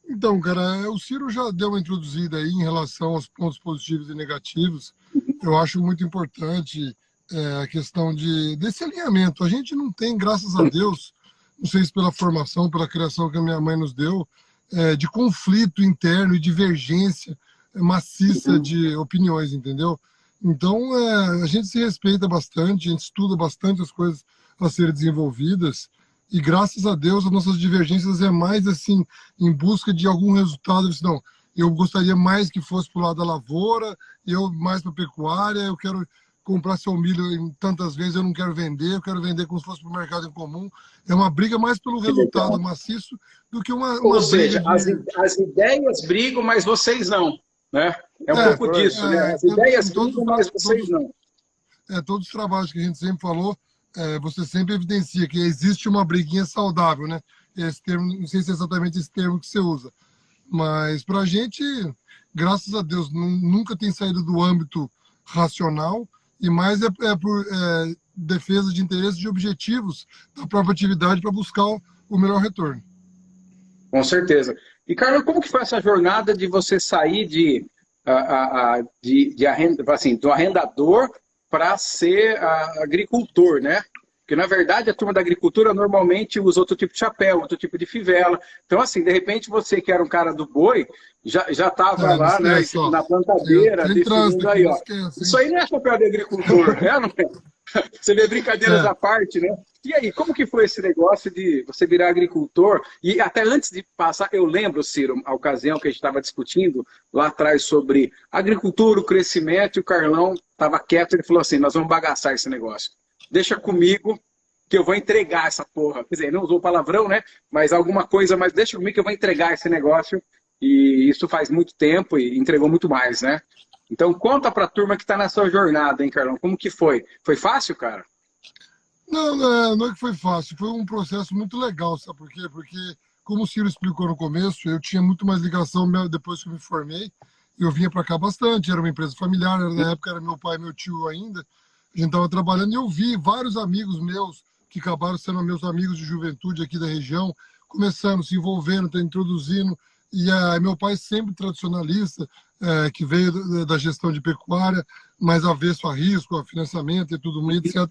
Então, cara, o Ciro já deu uma introduzida aí em relação aos pontos positivos e negativos. Eu acho muito importante a questão desse alinhamento. A gente não tem, graças a Deus, não sei se pela formação, pela criação que a minha mãe nos deu, de conflito interno e divergência maciça de opiniões, entendeu? Então, a gente se respeita bastante, a gente estuda bastante as coisas a serem desenvolvidas e, graças a Deus, as nossas divergências é mais, assim, em busca de algum resultado. Não, eu gostaria mais que fosse para o lado da lavoura, eu mais para a pecuária, eu quero comprar seu milho em tantas vezes, eu não quero vender, eu quero vender como se fosse para o mercado em comum. É uma briga mais pelo resultado maciço do que uma Ou seja, briga as ideias brigam, mas vocês não, né? É um pouco disso, né? As ideias brigam, mas vocês não. Todos os trabalhos que a gente sempre falou, você sempre evidencia que existe uma briguinha saudável, né? Esse termo, não sei se é exatamente esse termo que você usa, mas para a gente, graças a Deus, nunca tem saído do âmbito racional e mais por defesa de interesses e de objetivos da própria atividade para buscar o melhor retorno. Com certeza. E, Carlos, como que foi essa jornada de você sair do arrendador para ser agricultor, né? Porque, na verdade, a turma da agricultura normalmente usa outro tipo de chapéu, outro tipo de fivela. Então, assim, de repente, você que era um cara do boi, já estava lá, né, na plantadeira, definindo aí, ó. Isso aí não é chapéu de agricultor, né? Não é? Você vê brincadeiras à parte, né? E aí, como que foi esse negócio de você virar agricultor? E até antes de passar, eu lembro, Ciro, a ocasião que a gente estava discutindo lá atrás sobre agricultura, o crescimento, e o Carlão estava quieto, ele falou assim, nós vamos bagaçar esse negócio. Deixa comigo que eu vou entregar essa porra. Quer dizer, não usou palavrão, né? Mas alguma coisa, mas deixa comigo que eu vou entregar esse negócio. E isso faz muito tempo e entregou muito mais, né? Então conta pra turma que tá na sua jornada, hein, Carlão? Como que foi? Foi fácil, cara? Não é que foi fácil. Foi um processo muito legal, sabe por quê? Porque, como o Ciro explicou no começo, eu tinha muito mais ligação depois que eu me formei. Eu vinha para cá bastante, era uma empresa familiar, na época era meu pai e meu tio ainda. A gente estava trabalhando e eu vi vários amigos meus que acabaram sendo meus amigos de juventude aqui da região, começando, se envolvendo, introduzindo. E meu pai sempre tradicionalista, que veio da gestão de pecuária, mas avesso a risco, a financiamento e tudo mais, etc.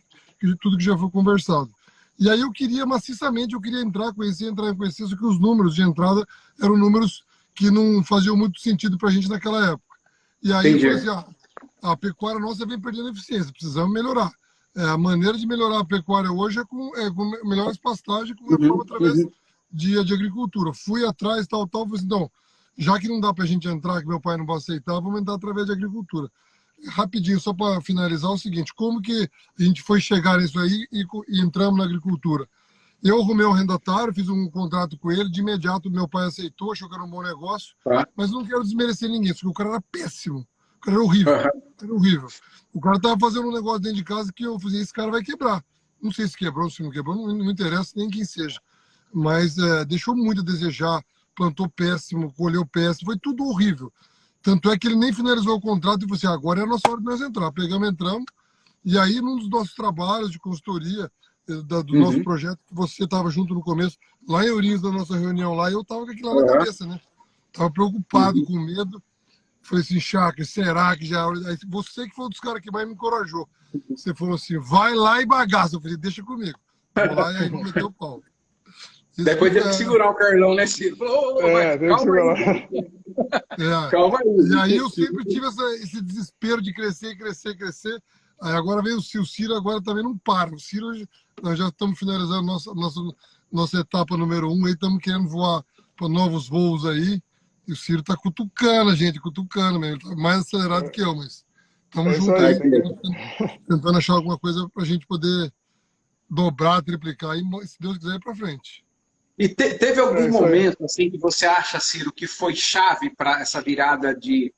Tudo que já foi conversado. E aí eu queria maciçamente, entrar, conhecer, só que os números de entrada eram números que não faziam muito sentido para a gente naquela época. E aí eu falei assim, a pecuária nossa vem perdendo eficiência, precisamos melhorar. A maneira de melhorar a pecuária hoje é com melhores pastagens, com reforma através de agricultura. Fui atrás, tal, falei assim, então, já que não dá para a gente entrar, que meu pai não vai aceitar, vamos entrar através de agricultura. Rapidinho, só para finalizar, o seguinte, como que a gente foi chegar nisso aí e entramos na agricultura? Eu arrumei um arrendatário, fiz um contrato com ele, de imediato meu pai aceitou, achou que era um bom negócio, Tá. mas não quero desmerecer ninguém, porque o cara era péssimo, o cara era horrível, era horrível. O cara tava fazendo um negócio dentro de casa que eu falei, esse cara vai quebrar. Não sei se quebrou, se não quebrou, não interessa nem quem seja. Mas deixou muito a desejar, plantou péssimo, colheu péssimo, foi tudo horrível. Tanto é que ele nem finalizou o contrato e falou assim, agora é a nossa hora de nós entrar. Pegamos, entramos, e aí num dos nossos trabalhos de consultoria, do nosso projeto, que você estava junto no começo, lá em Ourinhos, da nossa reunião lá, eu estava com aquilo lá na cabeça, né? Tava preocupado, com medo. Falei assim, Chakra, será que já... Aí você que foi um dos caras que mais me encorajou. Você falou assim, vai lá e bagaça. Eu falei, deixa comigo. Vou lá e aí vou meter o pau. Depois teve que segurar o Carlão, né, Ciro? Teve que segurar. Calma aí. E aí eu sempre tive esse desespero de crescer, crescer, crescer. Aí agora veio o Ciro. O Ciro agora também não para. O Ciro, nós já estamos finalizando nossa etapa número 1. Aí estamos querendo voar para novos voos aí. E o Ciro está cutucando a gente, cutucando mesmo. Ele tá mais acelerado que eu, mas estamos juntos aí, tentando achar alguma coisa para a gente poder dobrar, triplicar e, se Deus quiser, ir para frente. E teve algum momento assim que você acha, Ciro, que foi chave para essa virada de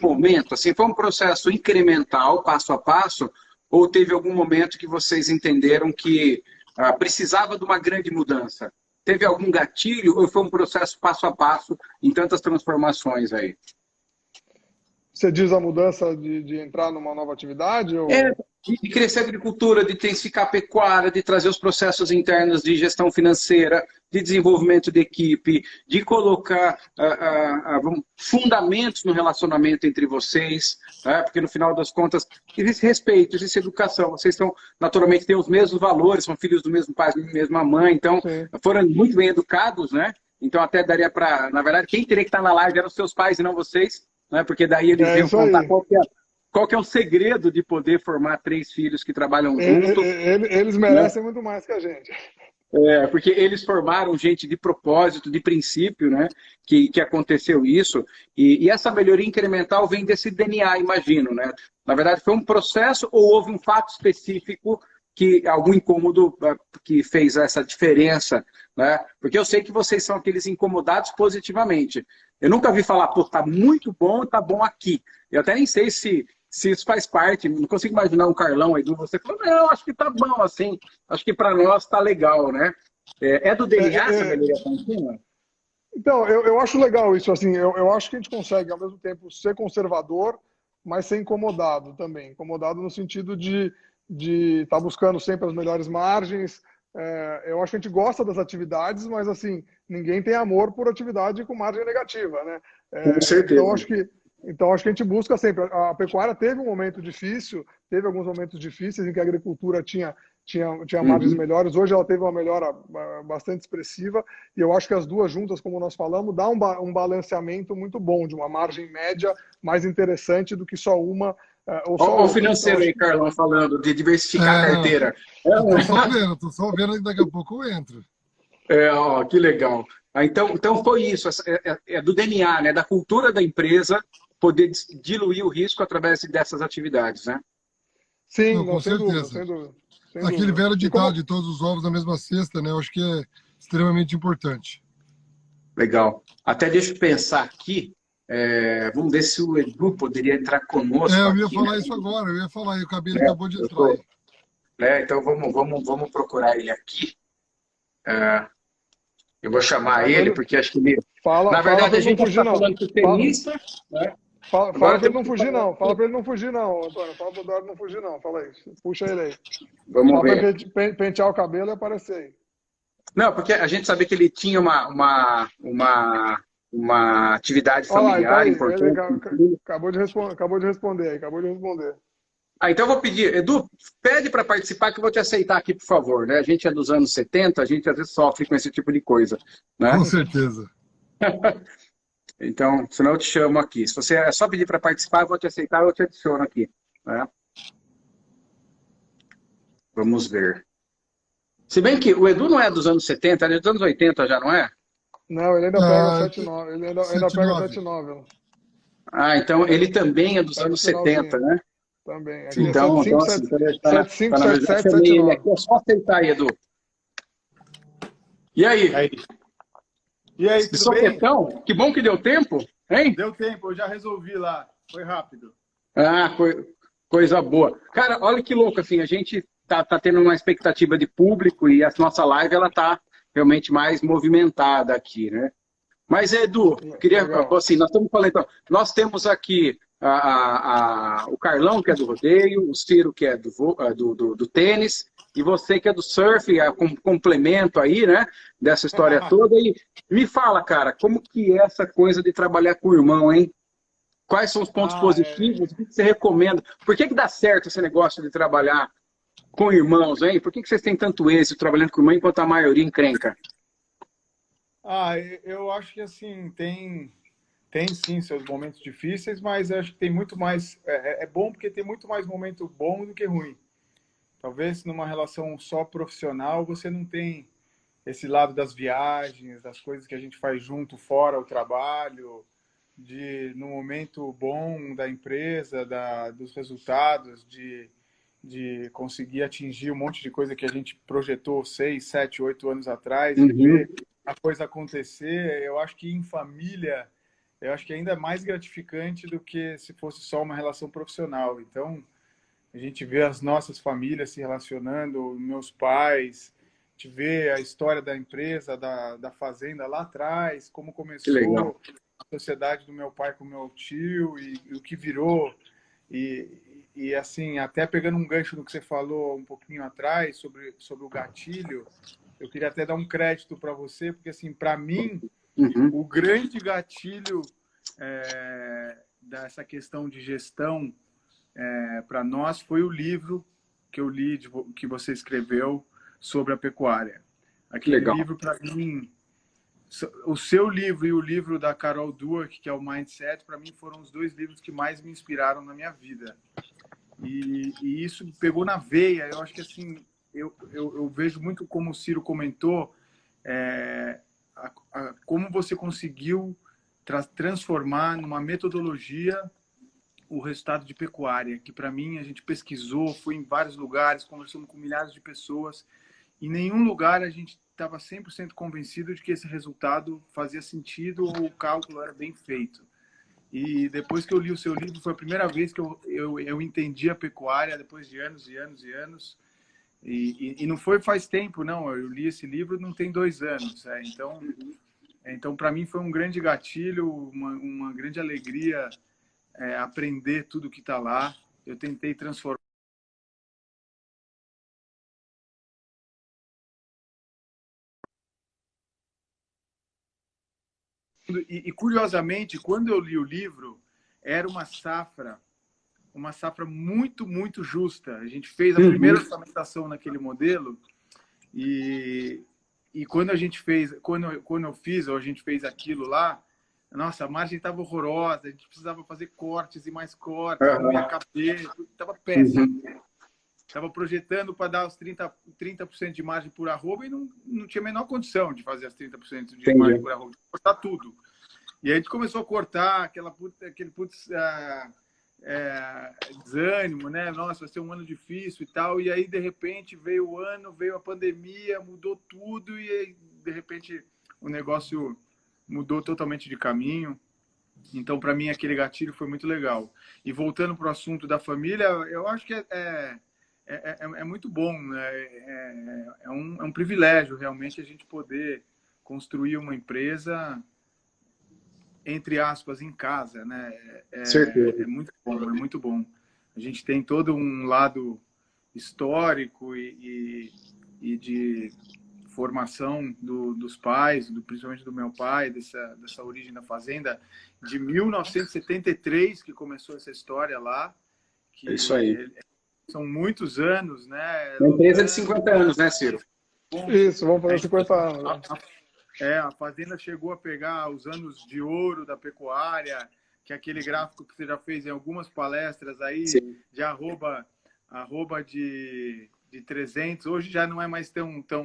momento? Assim, foi um processo incremental, passo a passo, ou teve algum momento que vocês entenderam que precisava de uma grande mudança? Teve algum gatilho ou foi um processo passo a passo em tantas transformações aí? Você diz a mudança de entrar numa nova atividade? Ou... de crescer a agricultura, de intensificar a pecuária, de trazer os processos internos de gestão financeira, de desenvolvimento de equipe, de colocar fundamentos no relacionamento entre vocês, porque no final das contas existe respeito, existe educação. Vocês naturalmente têm os mesmos valores, são filhos do mesmo pai, da mesma mãe, então foram muito bem educados, né? Então até daria para, na verdade, quem teria que estar na live eram os seus pais e não vocês, né? Porque daí eles iam contar qual que é o segredo de poder formar 3 filhos que trabalham junto. Eles merecem muito mais que a gente. Porque eles formaram gente de propósito, de princípio, né? Que aconteceu isso. E essa melhoria incremental vem desse DNA, imagino, né? Na verdade, foi um processo ou houve um fato específico, algum incômodo que fez essa diferença, né? Porque eu sei que vocês são aqueles incomodados positivamente. Eu nunca vi falar, pô, tá muito bom, tá bom aqui. Eu até nem sei se isso faz parte, não consigo imaginar um Carlão aí, você falou, não, acho que tá bom assim, acho que para nós tá legal, né? É do DNA essa melhoria contínua? Então, eu acho legal isso, assim, eu acho que a gente consegue, ao mesmo tempo, ser conservador, mas ser incomodado também. Incomodado no sentido de estar buscando sempre as melhores margens. Eu acho que a gente gosta das atividades, mas, assim, ninguém tem amor por atividade com margem negativa, né? Com certeza. Então, acho que a gente busca sempre. A pecuária teve um momento difícil, teve alguns momentos difíceis em que a agricultura tinha margens melhores. Hoje ela teve uma melhora bastante expressiva e eu acho que as duas juntas, como nós falamos, dá um balanceamento muito bom, de uma margem média mais interessante do que só uma. Olha o financeiro aí, Carlão, falando de diversificar a carteira. Tô só vendo que daqui a pouco eu entro. Que legal. Então foi isso, é do DNA, né, da cultura da empresa, poder diluir o risco através dessas atividades, né? Sim, com certeza. Sem dúvida. Aquele velho ditado de todos os ovos na mesma cesta, né? Eu acho que é extremamente importante. Legal. Até deixa eu pensar aqui, vamos ver se o Edu poderia entrar conosco. Eu ia aqui, falar né? isso agora, eu ia falar, e o cabelo acabou de entrar. Então vamos procurar ele aqui. Eu vou chamar ele, porque acho que ele... Na verdade, a gente está falando com o tenista, né? Fala para ele não fugir, não. Fala para ele não fugir, não, Antônio. Fala para o Eduardo não fugir, não. Fala aí. Puxa ele aí. Vamos ver. Pentear o cabelo e aparecer aí. Não, porque a gente sabia que ele tinha uma atividade familiar importante. Acabou de responder aí. Então eu vou pedir, Edu, pede para participar que eu vou te aceitar aqui, por favor, né? A gente é dos anos 70, a gente às vezes sofre com esse tipo de coisa, né? Com certeza. Então, senão eu te chamo aqui. Se você é só pedir para participar, eu vou te aceitar, eu te adiciono aqui, né? Vamos ver. Se bem que o Edu não é dos anos 70, ele é dos anos 80 já, não é? Não, ele ainda pega 7,9. Ele ainda pega 7,9. Então ele também é dos anos 70, né? Também. Então, 75, 77, 79. É só aceitar aí, Edu. E aí? E aí, De tudo bem? sopetão? Que bom que deu tempo, hein? Deu tempo, eu já resolvi lá. Foi rápido. Ah, coisa boa. Cara, olha que louco, assim, a gente tá tendo uma expectativa de público e a nossa live, ela tá realmente mais movimentada aqui, né? Mas, Edu, queria, Legal. assim, nós estamos falando, então, nós temos aqui o Carlão, que é do rodeio, o Ciro, que é do tênis, e você que é do surf, complemento aí, né, dessa história toda. E me fala, cara, como que é essa coisa de trabalhar com o irmão, hein? Quais são os pontos Ah, positivos? O que você recomenda? Por que dá certo esse negócio de trabalhar com irmãos, hein? Por que vocês têm tanto êxito trabalhando com irmão enquanto a maioria encrenca? eu acho que assim, tem sim seus momentos difíceis, mas eu acho que tem muito mais. É bom porque tem muito mais momento bom do que ruim. Talvez numa relação só profissional você não tem esse lado das viagens, das coisas que a gente faz junto fora o trabalho, no momento bom da empresa, dos resultados, de conseguir atingir um monte de coisa que a gente projetou 6, 7, 8 anos atrás e Uhum. ver a coisa acontecer. Eu acho que em família, eu acho que é ainda mais gratificante do que se fosse só uma relação profissional. Então, a gente vê as nossas famílias se relacionando, meus pais, a gente vê a história da empresa, da fazenda lá atrás, como Que legal. começou a sociedade do meu pai com o meu tio e o que virou. Assim, até pegando um gancho no que você falou um pouquinho atrás sobre o gatilho, eu queria até dar um crédito para você, porque assim, para mim, Uhum. o grande gatilho dessa questão de gestão para nós foi o livro que eu li, que você escreveu sobre a pecuária. Que Aquele legal. livro, para mim, o seu livro e o livro da Carol Dweck, que é o Mindset, para mim foram os dois livros que mais me inspiraram na minha vida. E isso pegou na veia. Eu acho que assim, eu vejo muito como o Ciro comentou, como você conseguiu transformar numa metodologia o resultado de pecuária, que para mim a gente pesquisou, foi em vários lugares, conversamos com milhares de pessoas, em nenhum lugar a gente estava 100% convencido de que esse resultado fazia sentido ou o cálculo era bem feito. E depois que eu li o seu livro, foi a primeira vez que eu entendi a pecuária, depois de anos e anos e anos. E não foi faz tempo, não. Eu li esse livro não tem 2 anos. Então para mim foi um grande gatilho, uma grande alegria aprender tudo que está lá. Eu tentei transformar. Curiosamente, quando eu li o livro, era uma safra muito, muito justa. A gente fez a primeira Uhum. orçamentação naquele modelo e quando a gente fez, quando eu fiz ou a gente fez aquilo lá, nossa, a margem estava horrorosa, a gente precisava fazer cortes e mais cortes, não ia Uhum. caber, estava péssimo. Uhum. Estava projetando para dar os 30% de margem por arroba e não tinha a menor condição de fazer as 30% de margem Entendi. por arroba, cortar tudo. E aí a gente começou a cortar aquele desânimo, né? Nossa, vai ser um ano difícil e tal. E aí, de repente, veio o ano, veio a pandemia, mudou tudo e aí, de repente, o negócio mudou totalmente de caminho. Então, para mim, aquele gatilho foi muito legal. E voltando para o assunto da família, eu acho que é muito bom, né? É um privilégio, realmente, a gente poder construir uma empresa, entre aspas, em casa, né? Certeza. É muito bom, é muito bom. A gente tem todo um lado histórico e de formação dos pais, principalmente do meu pai, dessa origem da fazenda, de 1973 que começou essa história lá, É isso aí. que são muitos anos, né? Uma empresa de Lutando. 50 anos, né, Ciro? Bom, Isso, vamos fazer 50 anos. né? A fazenda chegou a pegar os anos de ouro da pecuária, que é aquele gráfico que você já fez em algumas palestras aí, Sim. de arroba de 300. Hoje já não é mais Não, tão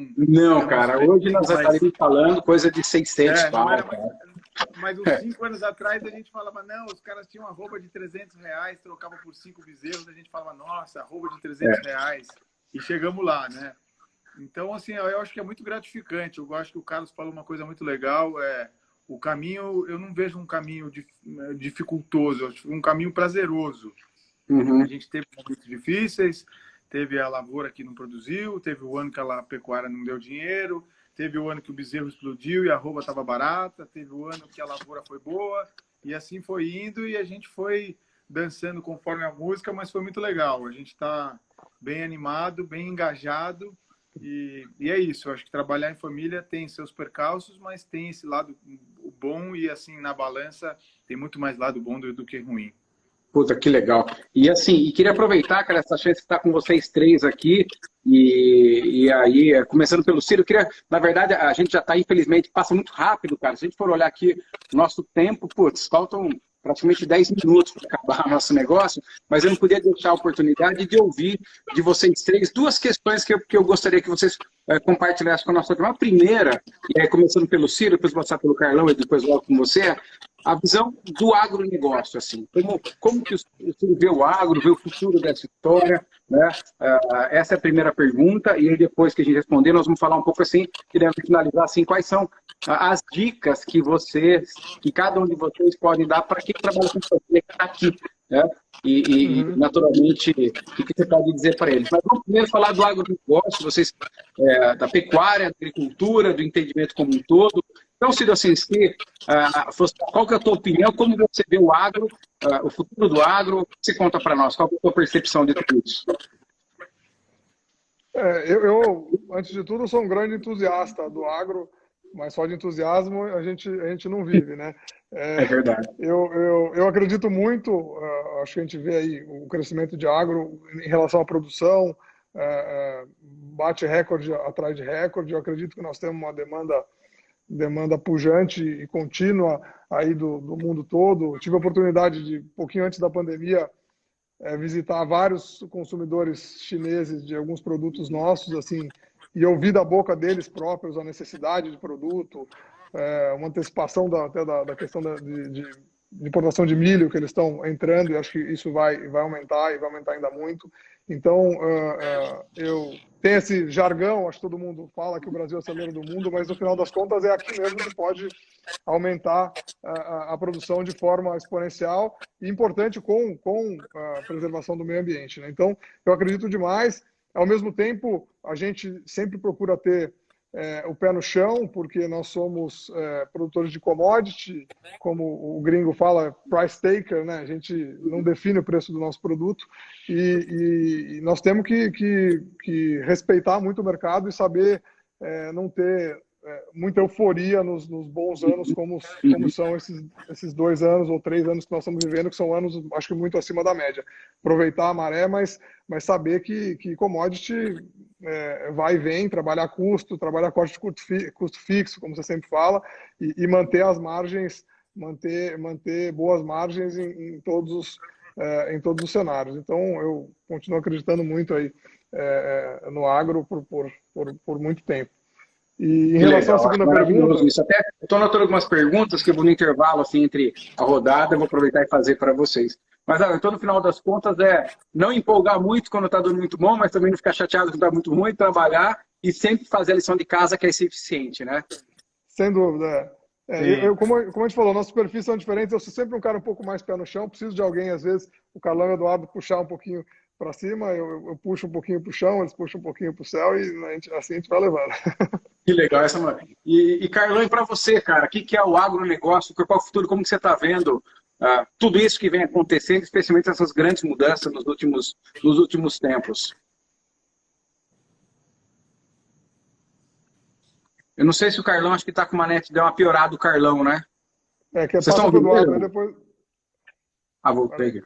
cara, hoje expressivo, nós estaríamos falando coisa de 600 não pau, era mais. cara. Mas uns 5 anos atrás a gente falava, não, os caras tinham arroba de R$ 300, trocavam por 5 bezerros, a gente falava, nossa, arroba de R$ 300. E chegamos lá, né? Então, assim, eu acho que é muito gratificante. Eu acho que o Carlos falou uma coisa muito legal. O caminho, eu não vejo um caminho dificultoso, eu acho um caminho prazeroso. Uhum. A gente teve momentos difíceis, teve a lavoura que não produziu, teve o ano que a pecuária não deu dinheiro, teve o ano que o bezerro explodiu e a arroba estava barata, teve o ano que a lavoura foi boa, e assim foi indo, e a gente foi dançando conforme a música, mas foi muito legal. A gente está bem animado, bem engajado, e é isso. Eu acho que trabalhar em família tem seus percalços, mas tem esse lado bom, e assim, na balança, tem muito mais lado bom do que ruim. Puta, que legal. E assim, queria aproveitar, cara, essa chance de estar com vocês três aqui, e aí, começando pelo Ciro, na verdade, a gente já está, infelizmente, passa muito rápido, cara. Se a gente for olhar aqui o nosso tempo, putz, faltam praticamente 10 minutos para acabar o nosso negócio, mas eu não podia deixar a oportunidade de ouvir de vocês três duas questões que eu gostaria que vocês compartilhassem com a nossa turma. A primeira, começando pelo Ciro, depois passar pelo Carlão e depois logo com você, a visão do agronegócio, assim, como que o Ciro vê o agro, vê o futuro dessa história, né? Essa é a primeira pergunta, e aí depois que a gente responder, nós vamos falar um pouco assim, querendo finalizar assim, quais são as dicas que cada um de vocês podem dar para quem trabalha com família que está aqui, né? E naturalmente, o que você pode dizer para eles? Mas vamos primeiro falar do agronegócio, vocês, da pecuária, da agricultura, do entendimento como um todo. Então, Ciro, assim, qual que é a tua opinião? Como você vê o agro, o futuro do agro? O que você conta para nós? Qual que é a tua percepção de tudo isso? Eu, antes de tudo, sou um grande entusiasta do agro, mas só de entusiasmo a gente não vive, né? É verdade. Eu acredito muito, acho que a gente vê aí o crescimento de agro em relação à produção, bate recorde atrás de recorde. Eu acredito que nós temos uma demanda pujante e contínua aí do mundo todo. Tive a oportunidade de, pouquinho antes da pandemia, visitar vários consumidores chineses de alguns produtos nossos, assim, e ouvir da boca deles próprios a necessidade de produto, uma antecipação até da questão de importação de milho que eles estão entrando, e acho que isso vai aumentar, e vai aumentar ainda muito. Então, eu tenho esse jargão, acho que todo mundo fala que o Brasil é o celeiro do mundo, mas no final das contas é aqui mesmo que pode aumentar a produção de forma exponencial e importante com a preservação do meio ambiente, né? Então, eu acredito demais. Ao mesmo tempo, a gente sempre procura ter o pé no chão, porque nós somos produtores de commodity, como o gringo fala, price taker, né? A gente não define o preço do nosso produto, e nós temos que respeitar muito o mercado e saber não ter muita euforia nos bons anos, como são esses 2 anos ou 3 anos que nós estamos vivendo, que são anos, acho que muito acima da média. Aproveitar a maré, mas saber que commodity vai e vem, trabalhar custo, trabalhar custo fixo, como você sempre fala, e manter as margens, manter boas margens em todos os cenários. Então, eu continuo acreditando muito aí no agro por muito tempo. E em relação à segunda pergunta... Isso. Até estou anotando algumas perguntas que eu vou no intervalo assim, entre a rodada, eu vou aproveitar e fazer para vocês. Mas então, no final das contas, não empolgar muito quando está dando muito bom, mas também não ficar chateado quando está muito ruim, trabalhar e sempre fazer a lição de casa, que é ser eficiente, né? Sem dúvida. Como a gente falou, nossos perfis são diferentes. Eu sou sempre um cara um pouco mais pé no chão, preciso de alguém, às vezes, o Carlão e o Eduardo puxar um pouquinho para cima, eu puxo um pouquinho para o chão, eles puxam um pouquinho para o céu, e assim a gente vai levando. Que legal essa, mano. E Carlão, e para você, cara, o que é o agronegócio, qual é o futuro, como que você está vendo tudo isso que vem acontecendo, especialmente essas grandes mudanças nos últimos tempos? Eu não sei se o Carlão, acho que está com uma net, deu uma piorada do Carlão, né? Que vocês estão ouvindo ele? Depois... Voltei aqui.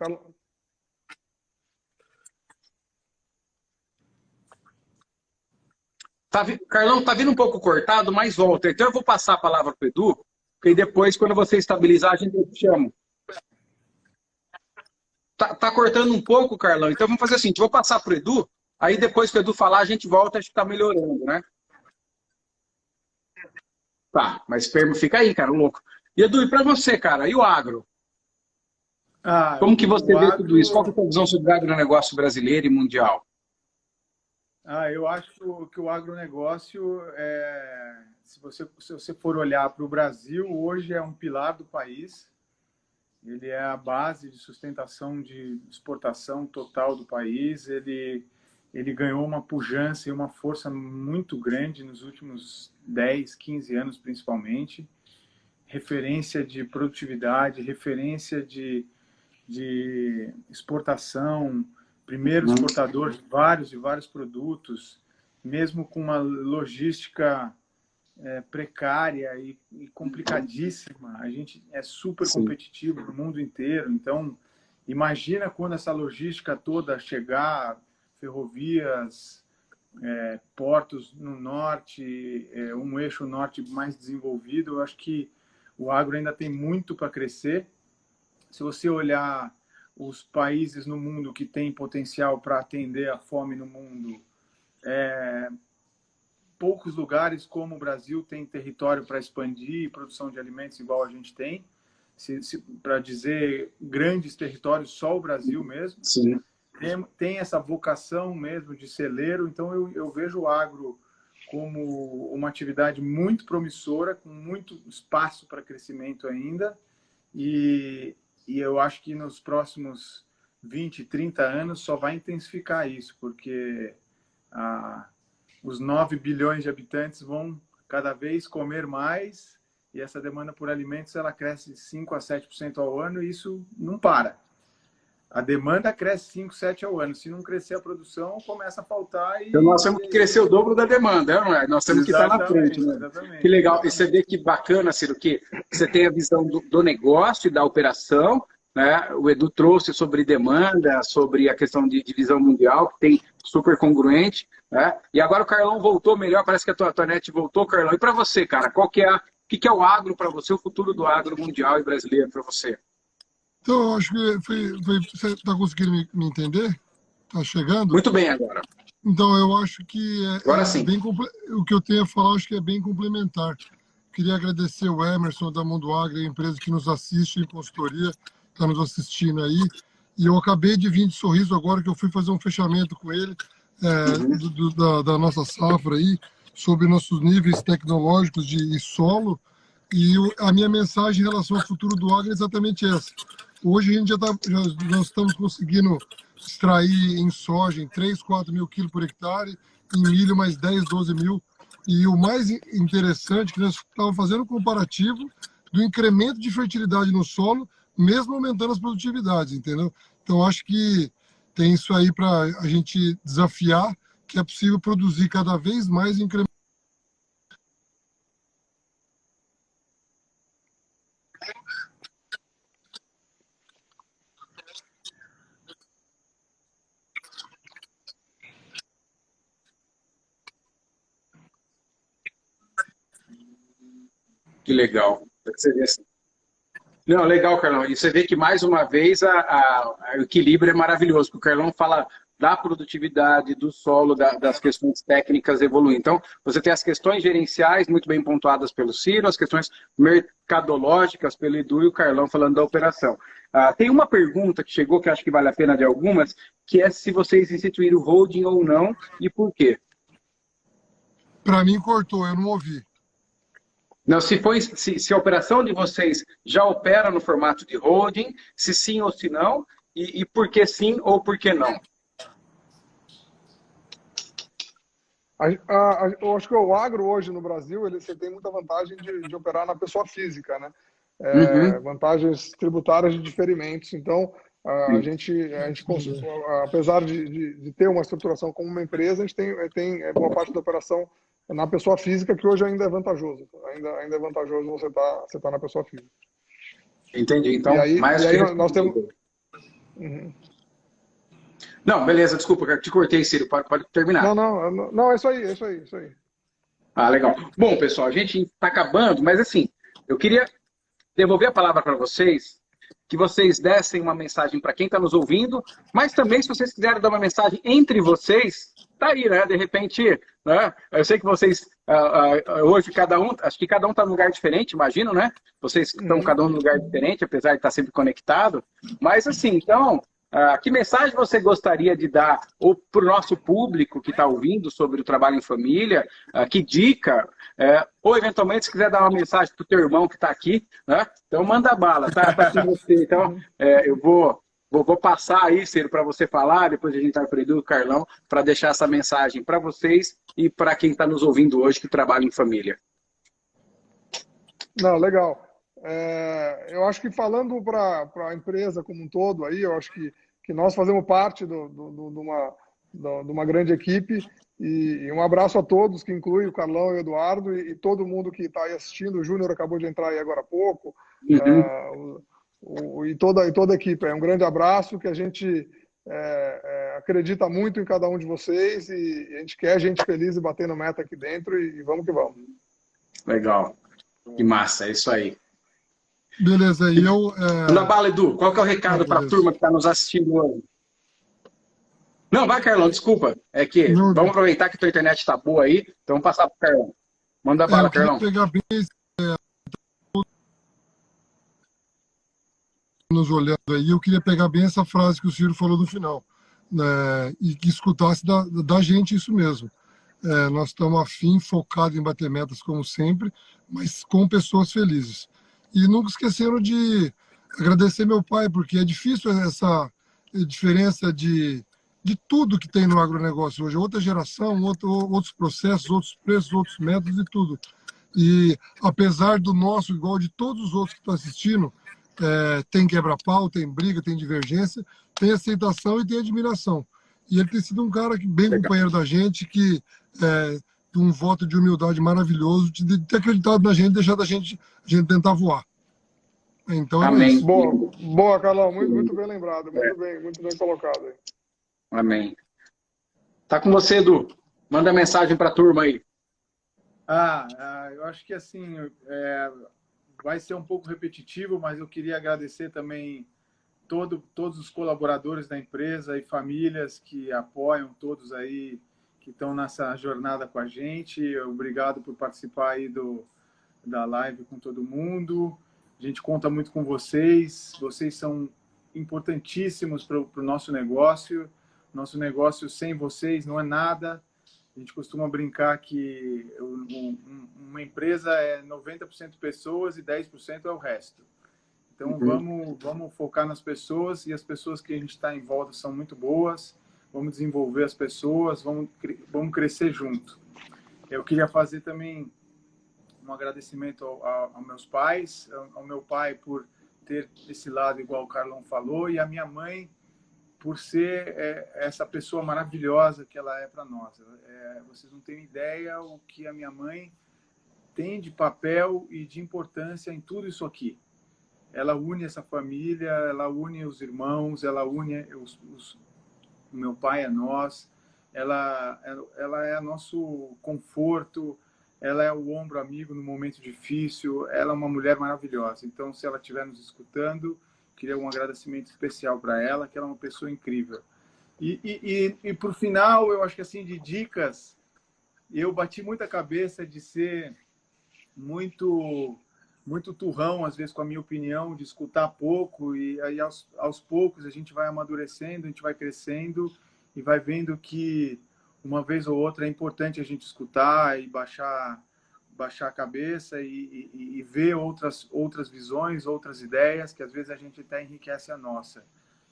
Carlão, tá vindo um pouco cortado, mas volta. Então eu vou passar a palavra para o Edu, porque depois, quando você estabilizar, a gente chama. Tá cortando um pouco, Carlão. Então vamos fazer assim, vou passar para o Edu, aí depois que o Edu falar, a gente volta, acho que tá melhorando, né? Tá, mas fica aí, cara, louco. E Edu, e para você, cara, e o agro? Como que você vê tudo isso? Qual que é a tua visão sobre o agronegócio brasileiro e mundial? Eu acho que o agronegócio, se você for olhar para o Brasil, hoje é um pilar do país. Ele é a base de sustentação de exportação total do país. Ele ganhou uma pujança e uma força muito grande nos últimos 10, 15 anos, principalmente. Referência de produtividade, referência de exportação, primeiro exportador de vários produtos, mesmo com uma logística precária e complicadíssima. A gente é super competitivo no mundo inteiro. Então, imagina quando essa logística toda chegar, ferrovias, portos no norte, um eixo norte mais desenvolvido. Eu acho que o agro ainda tem muito para crescer. Se você olhar os países no mundo que têm potencial para atender a fome no mundo, poucos lugares como o Brasil tem território para expandir produção de alimentos igual a gente tem. Para dizer grandes territórios, só o Brasil mesmo. Sim. Tem essa vocação mesmo de celeiro. Então, eu vejo o agro como uma atividade muito promissora, com muito espaço para crescimento ainda. E eu acho que nos próximos 20, 30 anos só vai intensificar isso, porque os 9 bilhões de habitantes vão cada vez comer mais e essa demanda por alimentos ela cresce 5 a 7% ao ano e isso não para. A demanda cresce 5, 7% ao ano. Se não crescer a produção, começa a faltar. Então nós temos que crescer o dobro da demanda, não é? Nós temos que estar na frente. Né? Que legal. E você vê que bacana, Ciro, que você tem a visão do negócio e da operação. Né? O Edu trouxe sobre demanda, sobre a questão de divisão mundial, que tem super congruente. Né? E agora o Carlão voltou melhor, parece que a tua net voltou, Carlão. E para você, cara, o que é o agro para você, o futuro do agro mundial e brasileiro para você? Então, eu acho que você está conseguindo me entender? Está chegando? Muito bem agora. Então, eu acho que agora sim. O que eu tenho a falar, acho que é bem complementar. Queria agradecer o Emerson da Mundo Agro, a empresa que nos assiste em consultoria, está nos assistindo aí. E eu acabei de vir de Sorriso agora, que eu fui fazer um fechamento com ele da nossa safra aí, sobre nossos níveis tecnológicos de solo. E a minha mensagem em relação ao futuro do agro é exatamente essa. Hoje a gente nós estamos conseguindo extrair em soja em 3, 4 mil quilos por hectare, em milho mais 10, 12 mil. E o mais interessante é que nós estávamos fazendo um comparativo do incremento de fertilidade no solo, mesmo aumentando as produtividades, entendeu? Então acho que tem isso aí para a gente desafiar, que é possível produzir cada vez mais incremento. Que legal. Você vê assim. Não, legal, Carlão. E você vê que, mais uma vez, o equilíbrio é maravilhoso, porque o Carlão fala da produtividade, do solo, das questões técnicas evoluir. Então, você tem as questões gerenciais muito bem pontuadas pelo Ciro, as questões mercadológicas pelo Edu e o Carlão falando da operação. Tem uma pergunta que chegou, que acho que vale a pena de algumas, que é se vocês instituíram o holding ou não e por quê. Para mim, cortou, eu não ouvi. Não, se a operação de vocês já opera no formato de holding, se sim ou se não, e por que sim ou por que não? Eu acho que o agro hoje no Brasil, você tem muita vantagem de operar na pessoa física, né? Vantagens tributárias de diferimentos. Então, a gente apesar de ter uma estruturação como uma empresa, a gente tem boa parte da operação na pessoa física, que hoje ainda é vantajoso. Ainda é vantajoso você tá na pessoa física. Entendi. Então, nós temos... Não, beleza, desculpa, te cortei, Ciro, pode terminar. Não, é isso aí. Legal. Bom, pessoal, a gente está acabando, mas assim, eu queria devolver a palavra para vocês, que vocês dessem uma mensagem para quem está nos ouvindo, mas também, se vocês quiserem dar uma mensagem entre vocês, tá aí, né? De repente, né? Eu sei que vocês, hoje, acho que cada um está num lugar diferente, imagino, né? Vocês estão cada um num lugar diferente, apesar de estar sempre conectado. Mas, assim, então, que mensagem você gostaria de dar para o nosso público que está ouvindo sobre o trabalho em família? Que dica? Ou, eventualmente, se quiser dar uma mensagem para o teu irmão que está aqui, né? Então, manda bala, tá? Tá com você. Então, eu vou passar aí, Ciro, para você falar, depois a gente vai para o Edu e o Carlão, para deixar essa mensagem para vocês e para quem está nos ouvindo hoje que trabalha em família. Não, legal. Eu acho que falando para a empresa como um todo, aí, eu acho que nós fazemos parte de uma grande equipe, e um abraço a todos, que inclui o Carlão e o Eduardo e todo mundo que está aí assistindo. O Júnior acabou de entrar aí agora há pouco, e toda a equipe. Um grande abraço, que a gente acredita muito em cada um de vocês, e a gente quer gente feliz e batendo meta aqui dentro, e vamos que vamos. Legal. Que massa, é isso aí. Beleza, e eu... Manda bala, Edu. Qual que é o recado para a turma que está nos assistindo hoje? Não, vai, Carlão, desculpa. Vamos aproveitar que a tua internet está boa aí, então vamos passar para o Carlão. Manda bala, Carlão. Pegar bem, nos olhando aí, eu queria pegar bem essa frase que o Ciro falou no final, né, e que escutasse da gente isso mesmo. Nós estamos afim, focados em bater metas como sempre, mas com pessoas felizes. E nunca esqueceram de agradecer meu pai, porque é difícil essa diferença de tudo que tem no agronegócio hoje. Outra geração, outros processos, outros preços, outros métodos e tudo. E apesar do nosso, igual de todos os outros que estão assistindo, tem quebra-pau, tem briga, tem divergência, tem aceitação e tem admiração. E ele tem sido um cara bem companheiro da gente, que um voto de humildade maravilhoso, de ter acreditado na gente, deixar a gente tentar voar. Então, amém. Isso. Boa, Carlão, muito bem lembrado, muito bem colocado aí. Amém. Tá com você, Edu. Manda mensagem para a turma aí. Eu acho que assim, vai ser um pouco repetitivo, mas eu queria agradecer também todos os colaboradores da empresa e famílias que apoiam, todos aí que estão nessa jornada com a gente. Obrigado por participar aí da live com todo mundo. A gente conta muito com vocês. Vocês são importantíssimos para o nosso negócio. Nosso negócio sem vocês não é nada. A gente costuma brincar que uma empresa é 90% pessoas e 10% é o resto. Então, vamos focar nas pessoas, e as pessoas que a gente está em volta são muito boas. Vamos desenvolver as pessoas, vamos crescer junto. Eu queria fazer também um agradecimento aos meus pais, ao meu pai por ter esse lado, igual o Carlão falou, e a minha mãe por ser essa pessoa maravilhosa que ela é para nós. Vocês não têm ideia o que a minha mãe tem de papel e de importância em tudo isso aqui. Ela une essa família, ela une os irmãos, ela une o meu pai a nós, ela é nosso conforto, ela é o ombro amigo no momento difícil, ela é uma mulher maravilhosa. Então, se ela estiver nos escutando, queria um agradecimento especial para ela, que ela é uma pessoa incrível. E por final, eu acho que assim, de dicas, eu bati muita cabeça de ser muito turrão, às vezes, com a minha opinião, de escutar pouco, e aí aos poucos a gente vai amadurecendo, a gente vai crescendo e vai vendo que uma vez ou outra é importante a gente escutar e baixar a cabeça e ver outras visões, outras ideias, que às vezes a gente até enriquece a nossa.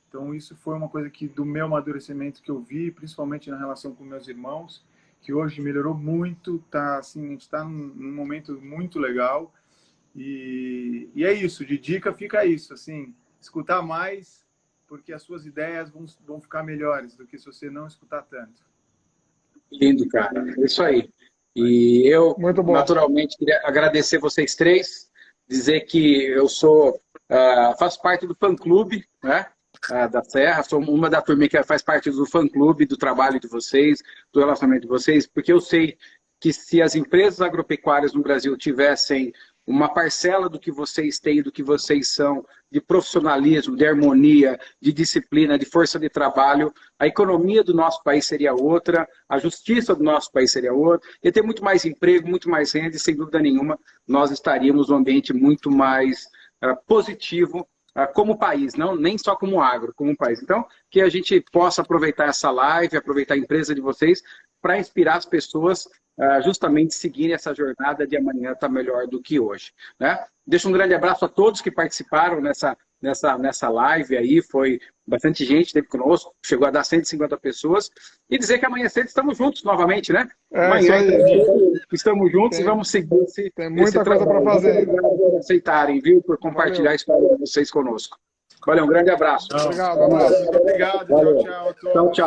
Então isso foi uma coisa que do meu amadurecimento que eu vi, principalmente na relação com meus irmãos, que hoje melhorou muito, assim, a gente está num momento muito legal. E é isso, de dica fica isso, assim, escutar mais, porque as suas ideias vão ficar melhores do que se você não escutar tanto. Lindo, cara. É isso aí. E eu, naturalmente, queria agradecer vocês três, dizer que eu faço parte do fã-clube, né, da Serra, sou uma da turma que faz parte do fã-clube, do trabalho de vocês, do relacionamento de vocês, porque eu sei que se as empresas agropecuárias no Brasil tivessem uma parcela do que vocês têm, do que vocês são, de profissionalismo, de harmonia, de disciplina, de força de trabalho, a economia do nosso país seria outra, a justiça do nosso país seria outra, ia ter muito mais emprego, muito mais renda, e sem dúvida nenhuma nós estaríamos num ambiente muito mais positivo como país, não nem só como agro, como país. Então, que a gente possa aproveitar essa live, aproveitar a empresa de vocês para inspirar as pessoas justamente seguirem essa jornada de amanhã estar melhor do que hoje, né? Deixo um grande abraço a todos que participaram nessa live aí, foi bastante gente, esteve conosco, chegou a dar 150 pessoas, e dizer que amanhã cedo estamos juntos novamente, né? Amanhã estamos juntos e vamos seguir tem muita coisa para fazer. Obrigado por aceitarem, viu? Por compartilhar a história de vocês conosco. Valeu, um grande abraço. Obrigado, abraço. Obrigado, tchau, tchau. Tchau, tchau.